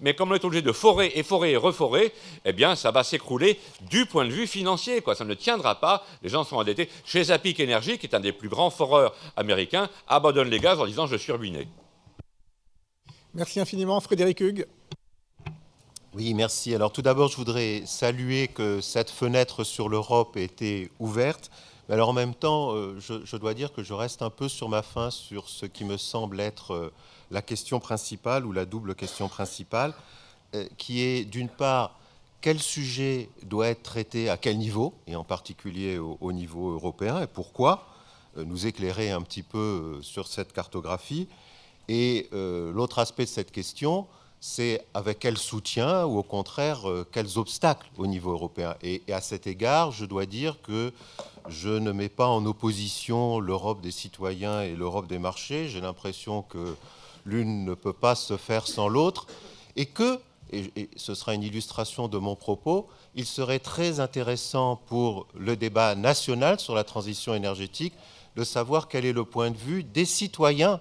mais comme on est obligé de forer et reforer, eh bien, ça va s'écrouler du point de vue financier, quoi. Ça ne tiendra pas. Les gens sont endettés. Chez Zappik Energy, qui est un des plus grands foreurs américains, abandonne les gaz en disant « je suis ruiné ». Merci infiniment. Frédéric Hugues. Oui, merci. Alors tout d'abord, je voudrais saluer que cette fenêtre sur l'Europe ait été ouverte. Mais alors en même temps, je dois dire que je reste un peu sur ma faim sur ce qui me semble être la question principale ou la double question principale, qui est d'une part, quel sujet doit être traité à quel niveau, et en particulier au niveau européen, et pourquoi, nous éclairer un petit peu sur cette cartographie. Et l'autre aspect de cette question, c'est avec quel soutien ou au contraire quels obstacles au niveau européen. Et à cet égard, je dois dire que je ne mets pas en opposition l'Europe des citoyens et l'Europe des marchés. J'ai l'impression que l'une ne peut pas se faire sans l'autre et que, et ce sera une illustration de mon propos, il serait très intéressant pour le débat national sur la transition énergétique de savoir quel est le point de vue des citoyens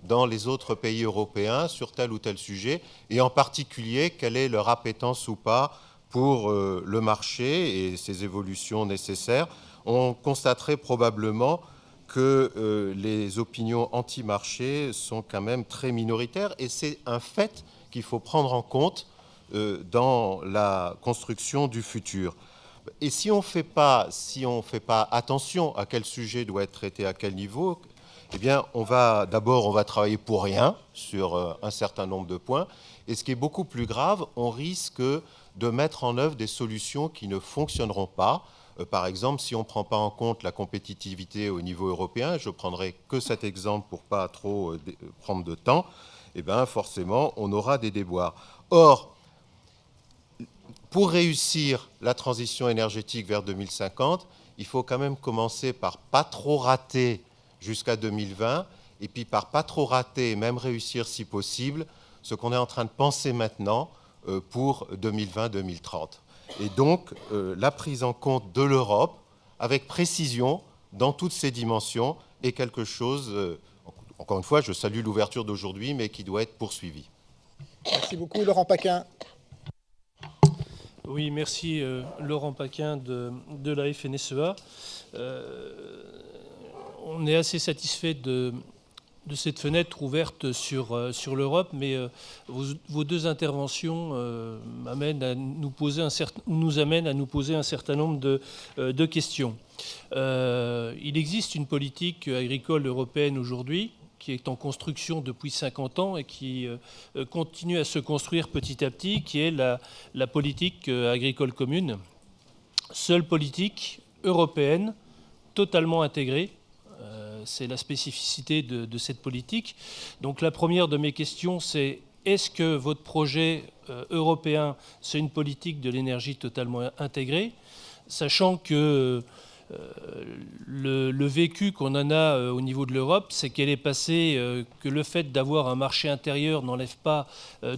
dans les autres pays européens sur tel ou tel sujet, et en particulier, quelle est leur appétence ou pas pour le marché et ses évolutions nécessaires. On constaterait probablement que les opinions anti-marché sont quand même très minoritaires, et c'est un fait qu'il faut prendre en compte dans la construction du futur. Et si on ne fait pas attention à quel sujet doit être traité à quel niveau, eh bien, on va travailler pour rien sur un certain nombre de points. Et ce qui est beaucoup plus grave, on risque de mettre en œuvre des solutions qui ne fonctionneront pas. Par exemple, si on ne prend pas en compte la compétitivité au niveau européen, je ne prendrai que cet exemple pour ne pas trop prendre de temps, eh bien, forcément, on aura des déboires. Or, pour réussir la transition énergétique vers 2050, il faut quand même commencer par pas trop rater jusqu'à 2020, et puis par pas trop rater, même réussir si possible, ce qu'on est en train de penser maintenant pour 2020-2030. Et donc, la prise en compte de l'Europe, avec précision, dans toutes ses dimensions, est quelque chose, encore une fois, je salue l'ouverture d'aujourd'hui, mais qui doit être poursuivie. Merci beaucoup, Laurent Paquin. Oui, merci, Laurent Paquin de la FNSEA. On est assez satisfait de cette fenêtre ouverte sur l'Europe, mais vos deux interventions nous amènent à nous poser un certain nombre de questions. Il existe une politique agricole européenne aujourd'hui qui est en construction depuis 50 ans et qui continue à se construire petit à petit, qui est la politique agricole commune. Seule politique européenne, totalement intégrée. C'est la spécificité de cette politique. Donc la première de mes questions, c'est est-ce que votre projet européen, c'est une politique de l'énergie totalement intégrée, sachant que le vécu qu'on en a au niveau de l'Europe, c'est qu'elle est passée, que le fait d'avoir un marché intérieur n'enlève pas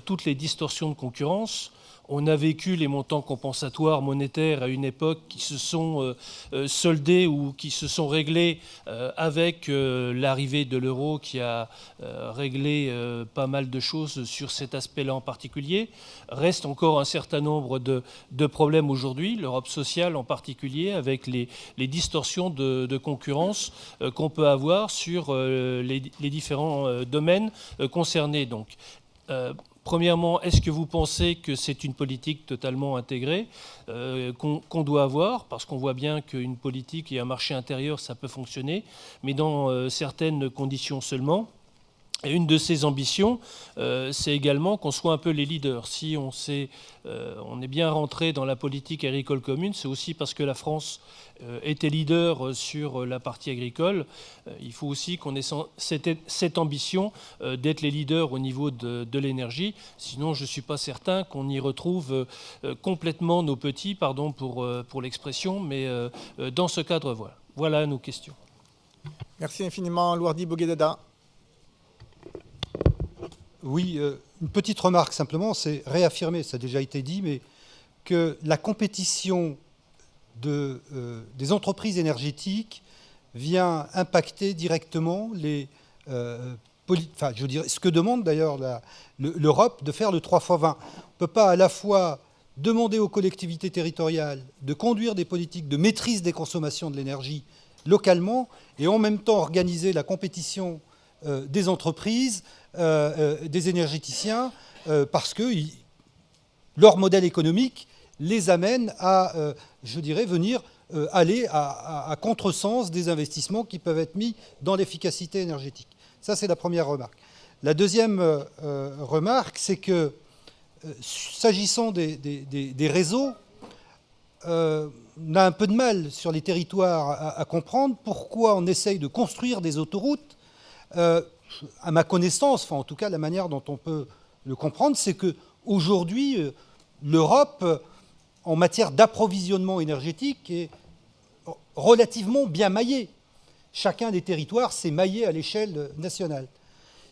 toutes les distorsions de concurrence. On a vécu les montants compensatoires monétaires à une époque qui se sont soldés ou qui se sont réglés avec l'arrivée de l'euro qui a réglé pas mal de choses sur cet aspect-là en particulier. Reste encore un certain nombre de problèmes aujourd'hui, l'Europe sociale en particulier, avec les distorsions de concurrence qu'on peut avoir sur les différents domaines concernés. Donc, premièrement, est-ce que vous pensez que c'est une politique totalement intégrée qu'on doit avoir? Parce qu'on voit bien qu'une politique et un marché intérieur, ça peut fonctionner, mais dans certaines conditions seulement. Et une de ces ambitions, c'est également qu'on soit un peu les leaders. Si on est bien rentré dans la politique agricole commune, c'est aussi parce que la France était leader sur la partie agricole. Il faut aussi qu'on ait cette ambition d'être les leaders au niveau de l'énergie. Sinon, je ne suis pas certain qu'on y retrouve complètement nos petits, pardon pour l'expression, mais dans ce cadre, voilà nos questions. Merci infiniment, Louardi Boguedada. Oui, une petite remarque simplement, c'est réaffirmer, ça a déjà été dit, mais que la compétition des entreprises énergétiques vient impacter directement ce que demande d'ailleurs l'Europe de faire le 3x20. On ne peut pas à la fois demander aux collectivités territoriales de conduire des politiques de maîtrise des consommations de l'énergie localement et en même temps organiser la compétition des entreprises, des énergéticiens, parce que leur modèle économique les amène à, venir aller à contresens des investissements qui peuvent être mis dans l'efficacité énergétique. Ça, c'est la première remarque. La deuxième remarque, c'est que, s'agissant des réseaux, on a un peu de mal sur les territoires à comprendre pourquoi on essaye de construire des autoroutes. À ma connaissance, enfin en tout cas la manière dont on peut le comprendre, c'est qu'aujourd'hui, l'Europe, en matière d'approvisionnement énergétique, est relativement bien maillée. Chacun des territoires s'est maillé à l'échelle nationale.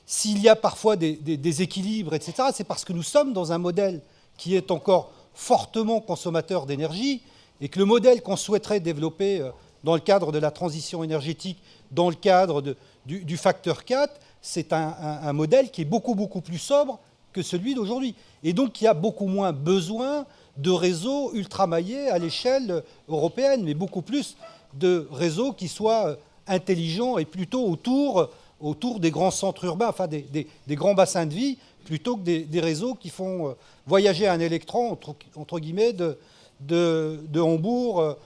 S'il y a parfois des déséquilibres, etc., c'est parce que nous sommes dans un modèle qui est encore fortement consommateur d'énergie et que le modèle qu'on souhaiterait développer dans le cadre de la transition énergétique, dans le cadre du facteur 4, c'est un modèle qui est beaucoup, beaucoup plus sobre que celui d'aujourd'hui. Et donc, qui a beaucoup moins besoin de réseaux ultramaillés à l'échelle européenne, mais beaucoup plus de réseaux qui soient intelligents et plutôt autour des grands centres urbains, enfin des grands bassins de vie, plutôt que des réseaux qui font voyager un électron, entre guillemets, de Hambourg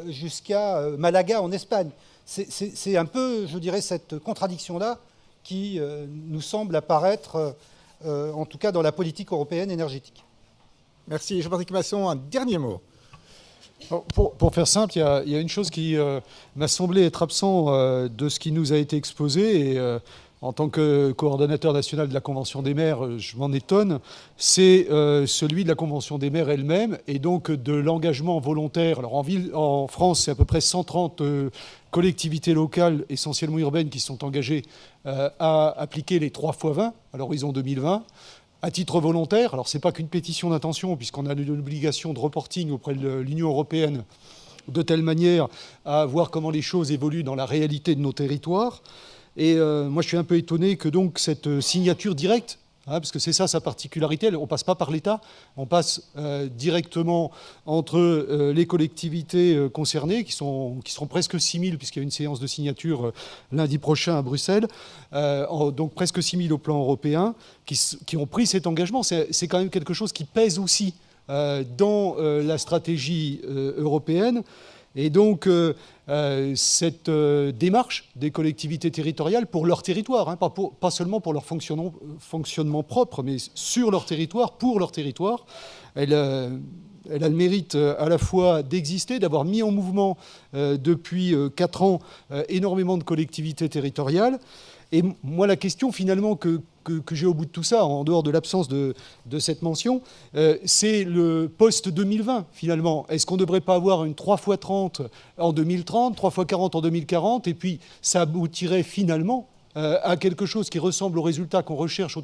jusqu'à Malaga en Espagne. C'est un peu, je dirais, cette contradiction-là qui nous semble apparaître, en tout cas dans la politique européenne énergétique. Merci. Jean-Patrick Masson, un dernier mot. Pour faire simple, il y a une chose qui m'a semblé être absent de ce qui nous a été exposé, et en tant que coordonnateur national de la Convention des maires, je m'en étonne, c'est celui de la Convention des maires elle-même, et donc de l'engagement volontaire. Alors en France, c'est à peu près 130 collectivités locales, essentiellement urbaines, qui sont engagées à appliquer les 3x20 à l'horizon 2020. À titre volontaire, alors ce n'est pas qu'une pétition d'intention, puisqu'on a une obligation de reporting auprès de l'Union européenne, de telle manière à voir comment les choses évoluent dans la réalité de nos territoires. Et moi, je suis un peu étonné que donc cette signature directe, parce que c'est ça sa particularité, on ne passe pas par l'État, on passe directement entre les collectivités concernées, qui seront presque 6 000, puisqu'il y a une séance de signature lundi prochain à Bruxelles, donc presque 6 000 au plan européen, qui ont pris cet engagement. C'est quand même quelque chose qui pèse aussi dans la stratégie européenne. Et donc, cette démarche des collectivités territoriales pour leur territoire, pas seulement pour leur fonctionnement propre, mais sur leur territoire, pour leur territoire, elle a le mérite à la fois d'exister, d'avoir mis en mouvement depuis 4 ans énormément de collectivités territoriales. Et moi, la question finalement que j'ai au bout de tout ça, en dehors de l'absence de cette mention, c'est le post-2020 finalement. Est-ce qu'on ne devrait pas avoir une 3x30 en 2030, 3x40 en 2040, et puis ça aboutirait finalement à quelque chose qui ressemble au résultat qu'on recherche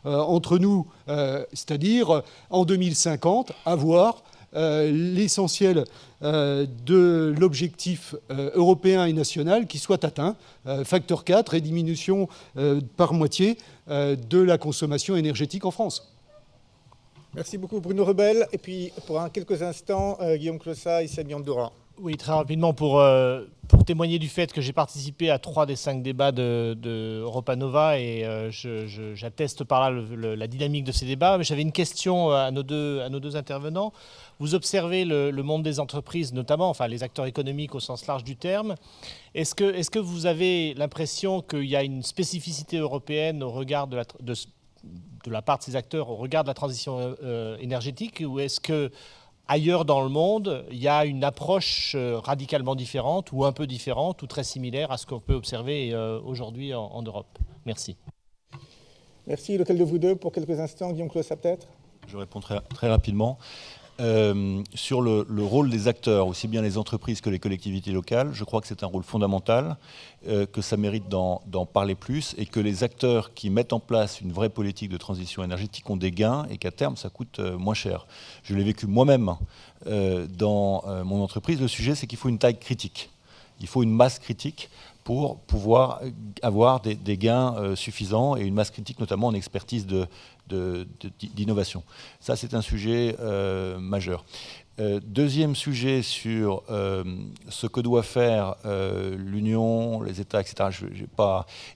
entre nous, c'est-à-dire en 2050 avoir l'essentiel de l'objectif européen et national qui soit atteint, facteur 4 et diminution par moitié de la consommation énergétique en France. Merci beaucoup Bruno Rebel. Et puis pour quelques instants, Guillaume Clossat et Sami Andoura. Oui, très rapidement, pour témoigner du fait que j'ai participé à 3 des 5 débats de Europa Nova et j'atteste par là la dynamique de ces débats. Mais j'avais une question à nos deux intervenants. Vous observez le monde des entreprises, notamment, enfin les acteurs économiques au sens large du terme. Est-ce que vous avez l'impression qu'il y a une spécificité européenne au regard de la part de ces acteurs au regard de la transition énergétique, ou est-ce que ailleurs dans le monde, il y a une approche radicalement différente ou un peu différente ou très similaire à ce qu'on peut observer aujourd'hui en Europe? Merci. Merci. Lequel de vous deux pour quelques instants? Guillaume Clossat peut-être? Je réponds très rapidement. Sur le rôle des acteurs, aussi bien les entreprises que les collectivités locales, je crois que c'est un rôle fondamental, que ça mérite d'en parler plus et que les acteurs qui mettent en place une vraie politique de transition énergétique ont des gains et qu'à terme ça coûte moins cher. Je l'ai vécu moi-même dans mon entreprise. Le sujet, c'est qu'il faut une taille critique. Il faut une masse critique pour pouvoir avoir des gains suffisants et une masse critique notamment en expertise d'innovation. Ça, c'est un sujet majeur. Deuxième sujet sur ce que doit faire l'Union, les États, etc.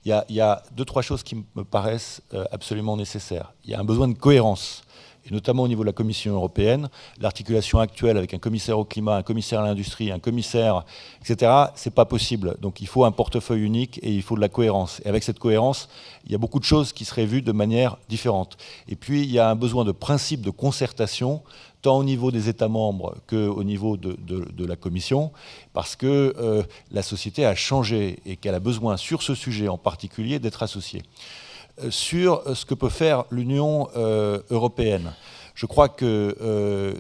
Il y a 2-3 choses qui me paraissent absolument nécessaires. Il y a un besoin de cohérence, et notamment au niveau de la Commission européenne. L'articulation actuelle avec un commissaire au climat, un commissaire à l'industrie, un commissaire, etc., c'est pas possible. Donc il faut un portefeuille unique et il faut de la cohérence. Et avec cette cohérence, il y a beaucoup de choses qui seraient vues de manière différente. Et puis il y a un besoin de principe de concertation, tant au niveau des États membres qu'au niveau de la Commission, parce que la société a changé et qu'elle a besoin, sur ce sujet en particulier, d'être associée. Sur ce que peut faire l'Union européenne. Je crois que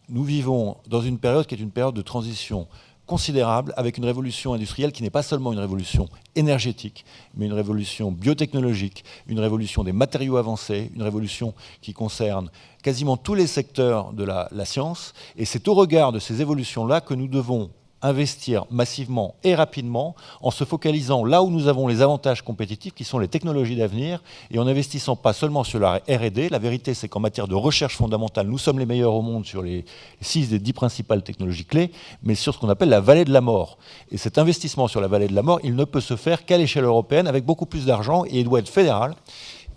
nous vivons dans une période qui est une période de transition considérable, avec une révolution industrielle qui n'est pas seulement une révolution énergétique, mais une révolution biotechnologique, une révolution des matériaux avancés, une révolution qui concerne quasiment tous les secteurs de la science. Et c'est au regard de ces évolutions-là que nous devons investir massivement et rapidement en se focalisant là où nous avons les avantages compétitifs qui sont les technologies d'avenir et en n'investissant pas seulement sur la R&D. La vérité, c'est qu'en matière de recherche fondamentale, nous sommes les meilleurs au monde sur les 6 des 10 principales technologies clés, mais sur ce qu'on appelle la vallée de la mort. Et cet investissement sur la vallée de la mort, il ne peut se faire qu'à l'échelle européenne avec beaucoup plus d'argent et il doit être fédéral.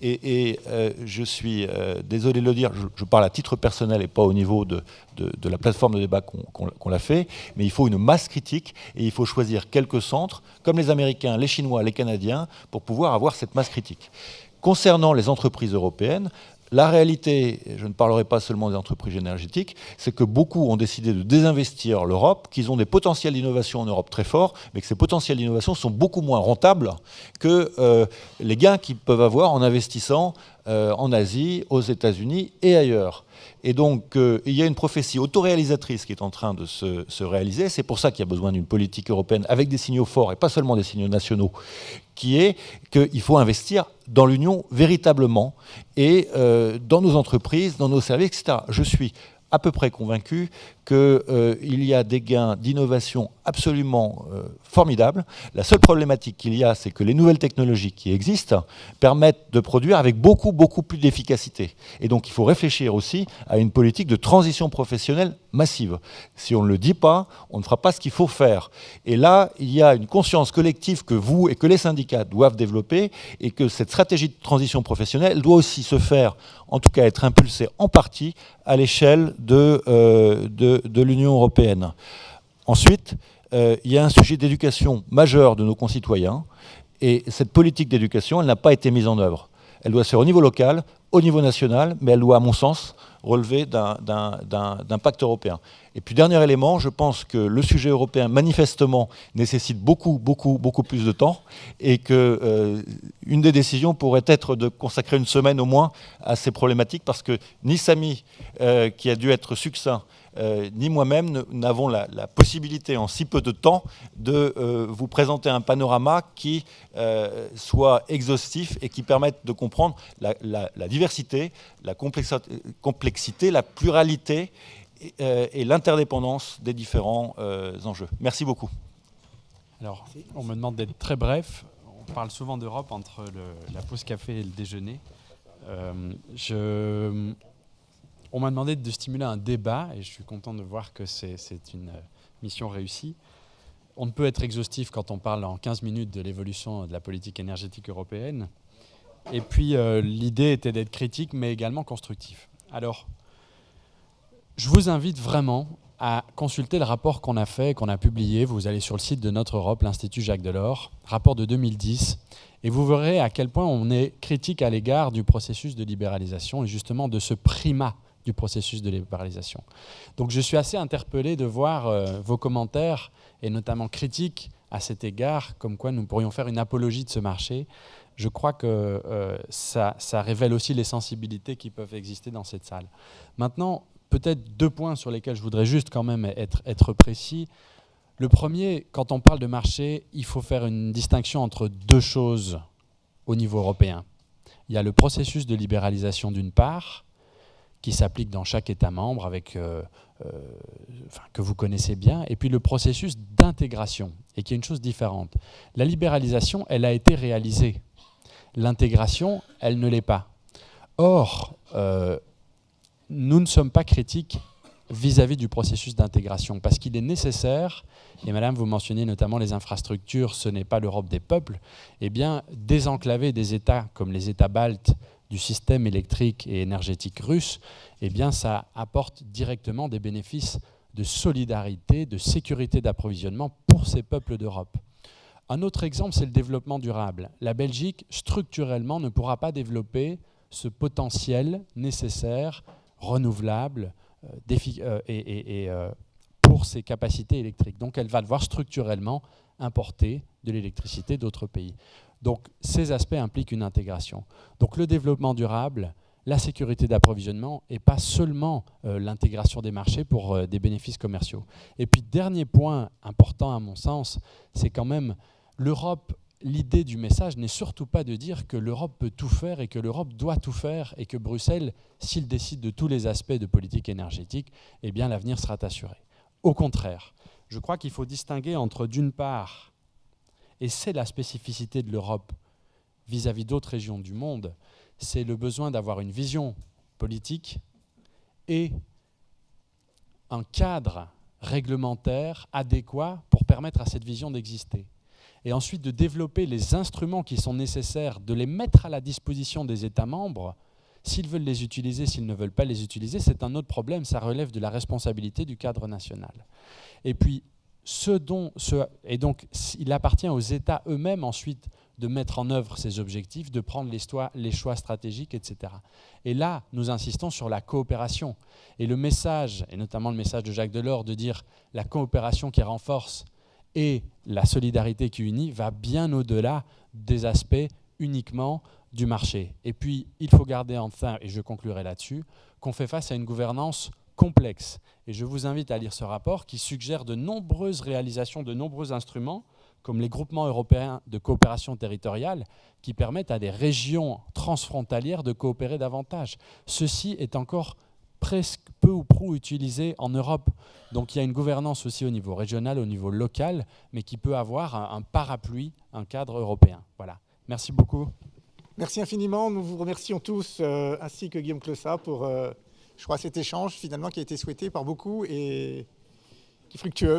Et je suis désolé de le dire, je parle à titre personnel et pas au niveau de la plateforme de débat qu'on l'a fait, mais il faut une masse critique et il faut choisir quelques centres, comme les Américains, les Chinois, les Canadiens, pour pouvoir avoir cette masse critique. Concernant les entreprises européennes, la réalité, je ne parlerai pas seulement des entreprises énergétiques, c'est que beaucoup ont décidé de désinvestir l'Europe, qu'ils ont des potentiels d'innovation en Europe très forts, mais que ces potentiels d'innovation sont beaucoup moins rentables que les gains qu'ils peuvent avoir en investissant en Asie, aux États-Unis et ailleurs. Et donc, il y a une prophétie autoréalisatrice qui est en train de se réaliser. C'est pour ça qu'il y a besoin d'une politique européenne avec des signaux forts et pas seulement des signaux nationaux, qui est qu'il faut investir dans l'Union véritablement et dans nos entreprises, dans nos services, etc. Je suis à peu près convaincu qu'il y a des gains d'innovation absolument formidables. La seule problématique qu'il y a, c'est que les nouvelles technologies qui existent permettent de produire avec beaucoup plus d'efficacité. Et donc il faut réfléchir aussi à une politique de transition professionnelle massive. Si on ne le dit pas, on ne fera pas ce qu'il faut faire. Et là, il y a une conscience collective que vous et que les syndicats doivent développer et que cette stratégie de transition professionnelle doit aussi se faire, en tout cas être impulsée en partie à l'échelle de l'Union européenne. Ensuite, il y a un sujet d'éducation majeur de nos concitoyens et cette politique d'éducation, elle n'a pas été mise en œuvre. Elle doit se faire au niveau local, au niveau national, mais elle doit, à mon sens, relever d'un pacte européen. Et puis, dernier élément, je pense que le sujet européen, manifestement, nécessite beaucoup plus de temps et qu'une des décisions pourrait être de consacrer une semaine au moins à ces problématiques parce que ni Sami, qui a dû être succinct, ni moi-même n'avons la possibilité en si peu de temps de vous présenter un panorama qui soit exhaustif et qui permette de comprendre la diversité, la complexité, la pluralité et l'interdépendance des différents enjeux. Merci beaucoup. Alors, on me demande d'être très bref. On parle souvent d'Europe entre la pause café et le déjeuner. On m'a demandé de stimuler un débat et je suis content de voir que c'est une mission réussie. On ne peut être exhaustif quand on parle en 15 minutes de l'évolution de la politique énergétique européenne. Et puis, l'idée était d'être critique, mais également constructif. Alors, je vous invite vraiment à consulter le rapport qu'on a fait, qu'on a publié. Vous allez sur le site de Notre Europe, l'Institut Jacques Delors, rapport de 2010, et vous verrez à quel point on est critique à l'égard du processus de libéralisation et justement de ce primat du processus de libéralisation. Donc je suis assez interpellé de voir vos commentaires, et notamment critiques à cet égard, comme quoi nous pourrions faire une apologie de ce marché. Je crois que ça révèle aussi les sensibilités qui peuvent exister dans cette salle. Maintenant, peut-être 2 points sur lesquels je voudrais juste quand même être précis. Le premier, quand on parle de marché, il faut faire une distinction entre 2 choses au niveau européen. Il y a le processus de libéralisation d'une part, qui s'applique dans chaque État membre, avec, que vous connaissez bien, et puis le processus d'intégration, et qui est une chose différente. La libéralisation, elle a été réalisée. L'intégration, elle ne l'est pas. Or, nous ne sommes pas critiques vis-à-vis du processus d'intégration, parce qu'il est nécessaire, et madame, vous mentionnez notamment les infrastructures, ce n'est pas l'Europe des peuples, eh bien, désenclaver des États comme les États baltes du système électrique et énergétique russe, eh bien, ça apporte directement des bénéfices de solidarité, de sécurité d'approvisionnement pour ces peuples d'Europe. Un autre exemple, c'est le développement durable. La Belgique, structurellement, ne pourra pas développer ce potentiel nécessaire, renouvelable, pour ses capacités électriques. Donc elle va devoir structurellement importer de l'électricité d'autres pays. Donc ces aspects impliquent une intégration. Donc le développement durable, la sécurité d'approvisionnement et pas seulement l'intégration des marchés pour des bénéfices commerciaux. Et puis dernier point important à mon sens, c'est quand même l'Europe. L'idée du message n'est surtout pas de dire que l'Europe peut tout faire et que l'Europe doit tout faire et que Bruxelles, s'il décide de tous les aspects de politique énergétique, eh bien l'avenir sera assuré. Au contraire, je crois qu'il faut distinguer entre, d'une part, et c'est la spécificité de l'Europe vis-à-vis d'autres régions du monde, c'est le besoin d'avoir une vision politique et un cadre réglementaire adéquat pour permettre à cette vision d'exister. Et ensuite de développer les instruments qui sont nécessaires, de les mettre à la disposition des États membres. S'ils veulent les utiliser, s'ils ne veulent pas les utiliser, c'est un autre problème, ça relève de la responsabilité du cadre national. Et puis, donc, il appartient aux États eux-mêmes ensuite de mettre en œuvre ces objectifs, de prendre les choix stratégiques, etc. Et là, nous insistons sur la coopération. Et le message, et notamment le message de Jacques Delors, de dire la coopération qui renforce et la solidarité qui unit va bien au-delà des aspects uniquement du marché. Et puis, il faut garder enfin, et je conclurai là-dessus, qu'on fait face à une gouvernance complexe. Et je vous invite à lire ce rapport qui suggère de nombreuses réalisations, de nombreux instruments, comme les groupements européens de coopération territoriale, qui permettent à des régions transfrontalières de coopérer davantage. Ceci est encore presque peu ou prou utilisé en Europe. Donc il y a une gouvernance aussi au niveau régional, au niveau local, mais qui peut avoir un parapluie, un cadre européen. Voilà. Merci beaucoup. Merci infiniment. Nous vous remercions tous, ainsi que Guillaume Clossat, pour je crois, cet échange finalement qui a été souhaité par beaucoup et qui est fructueux.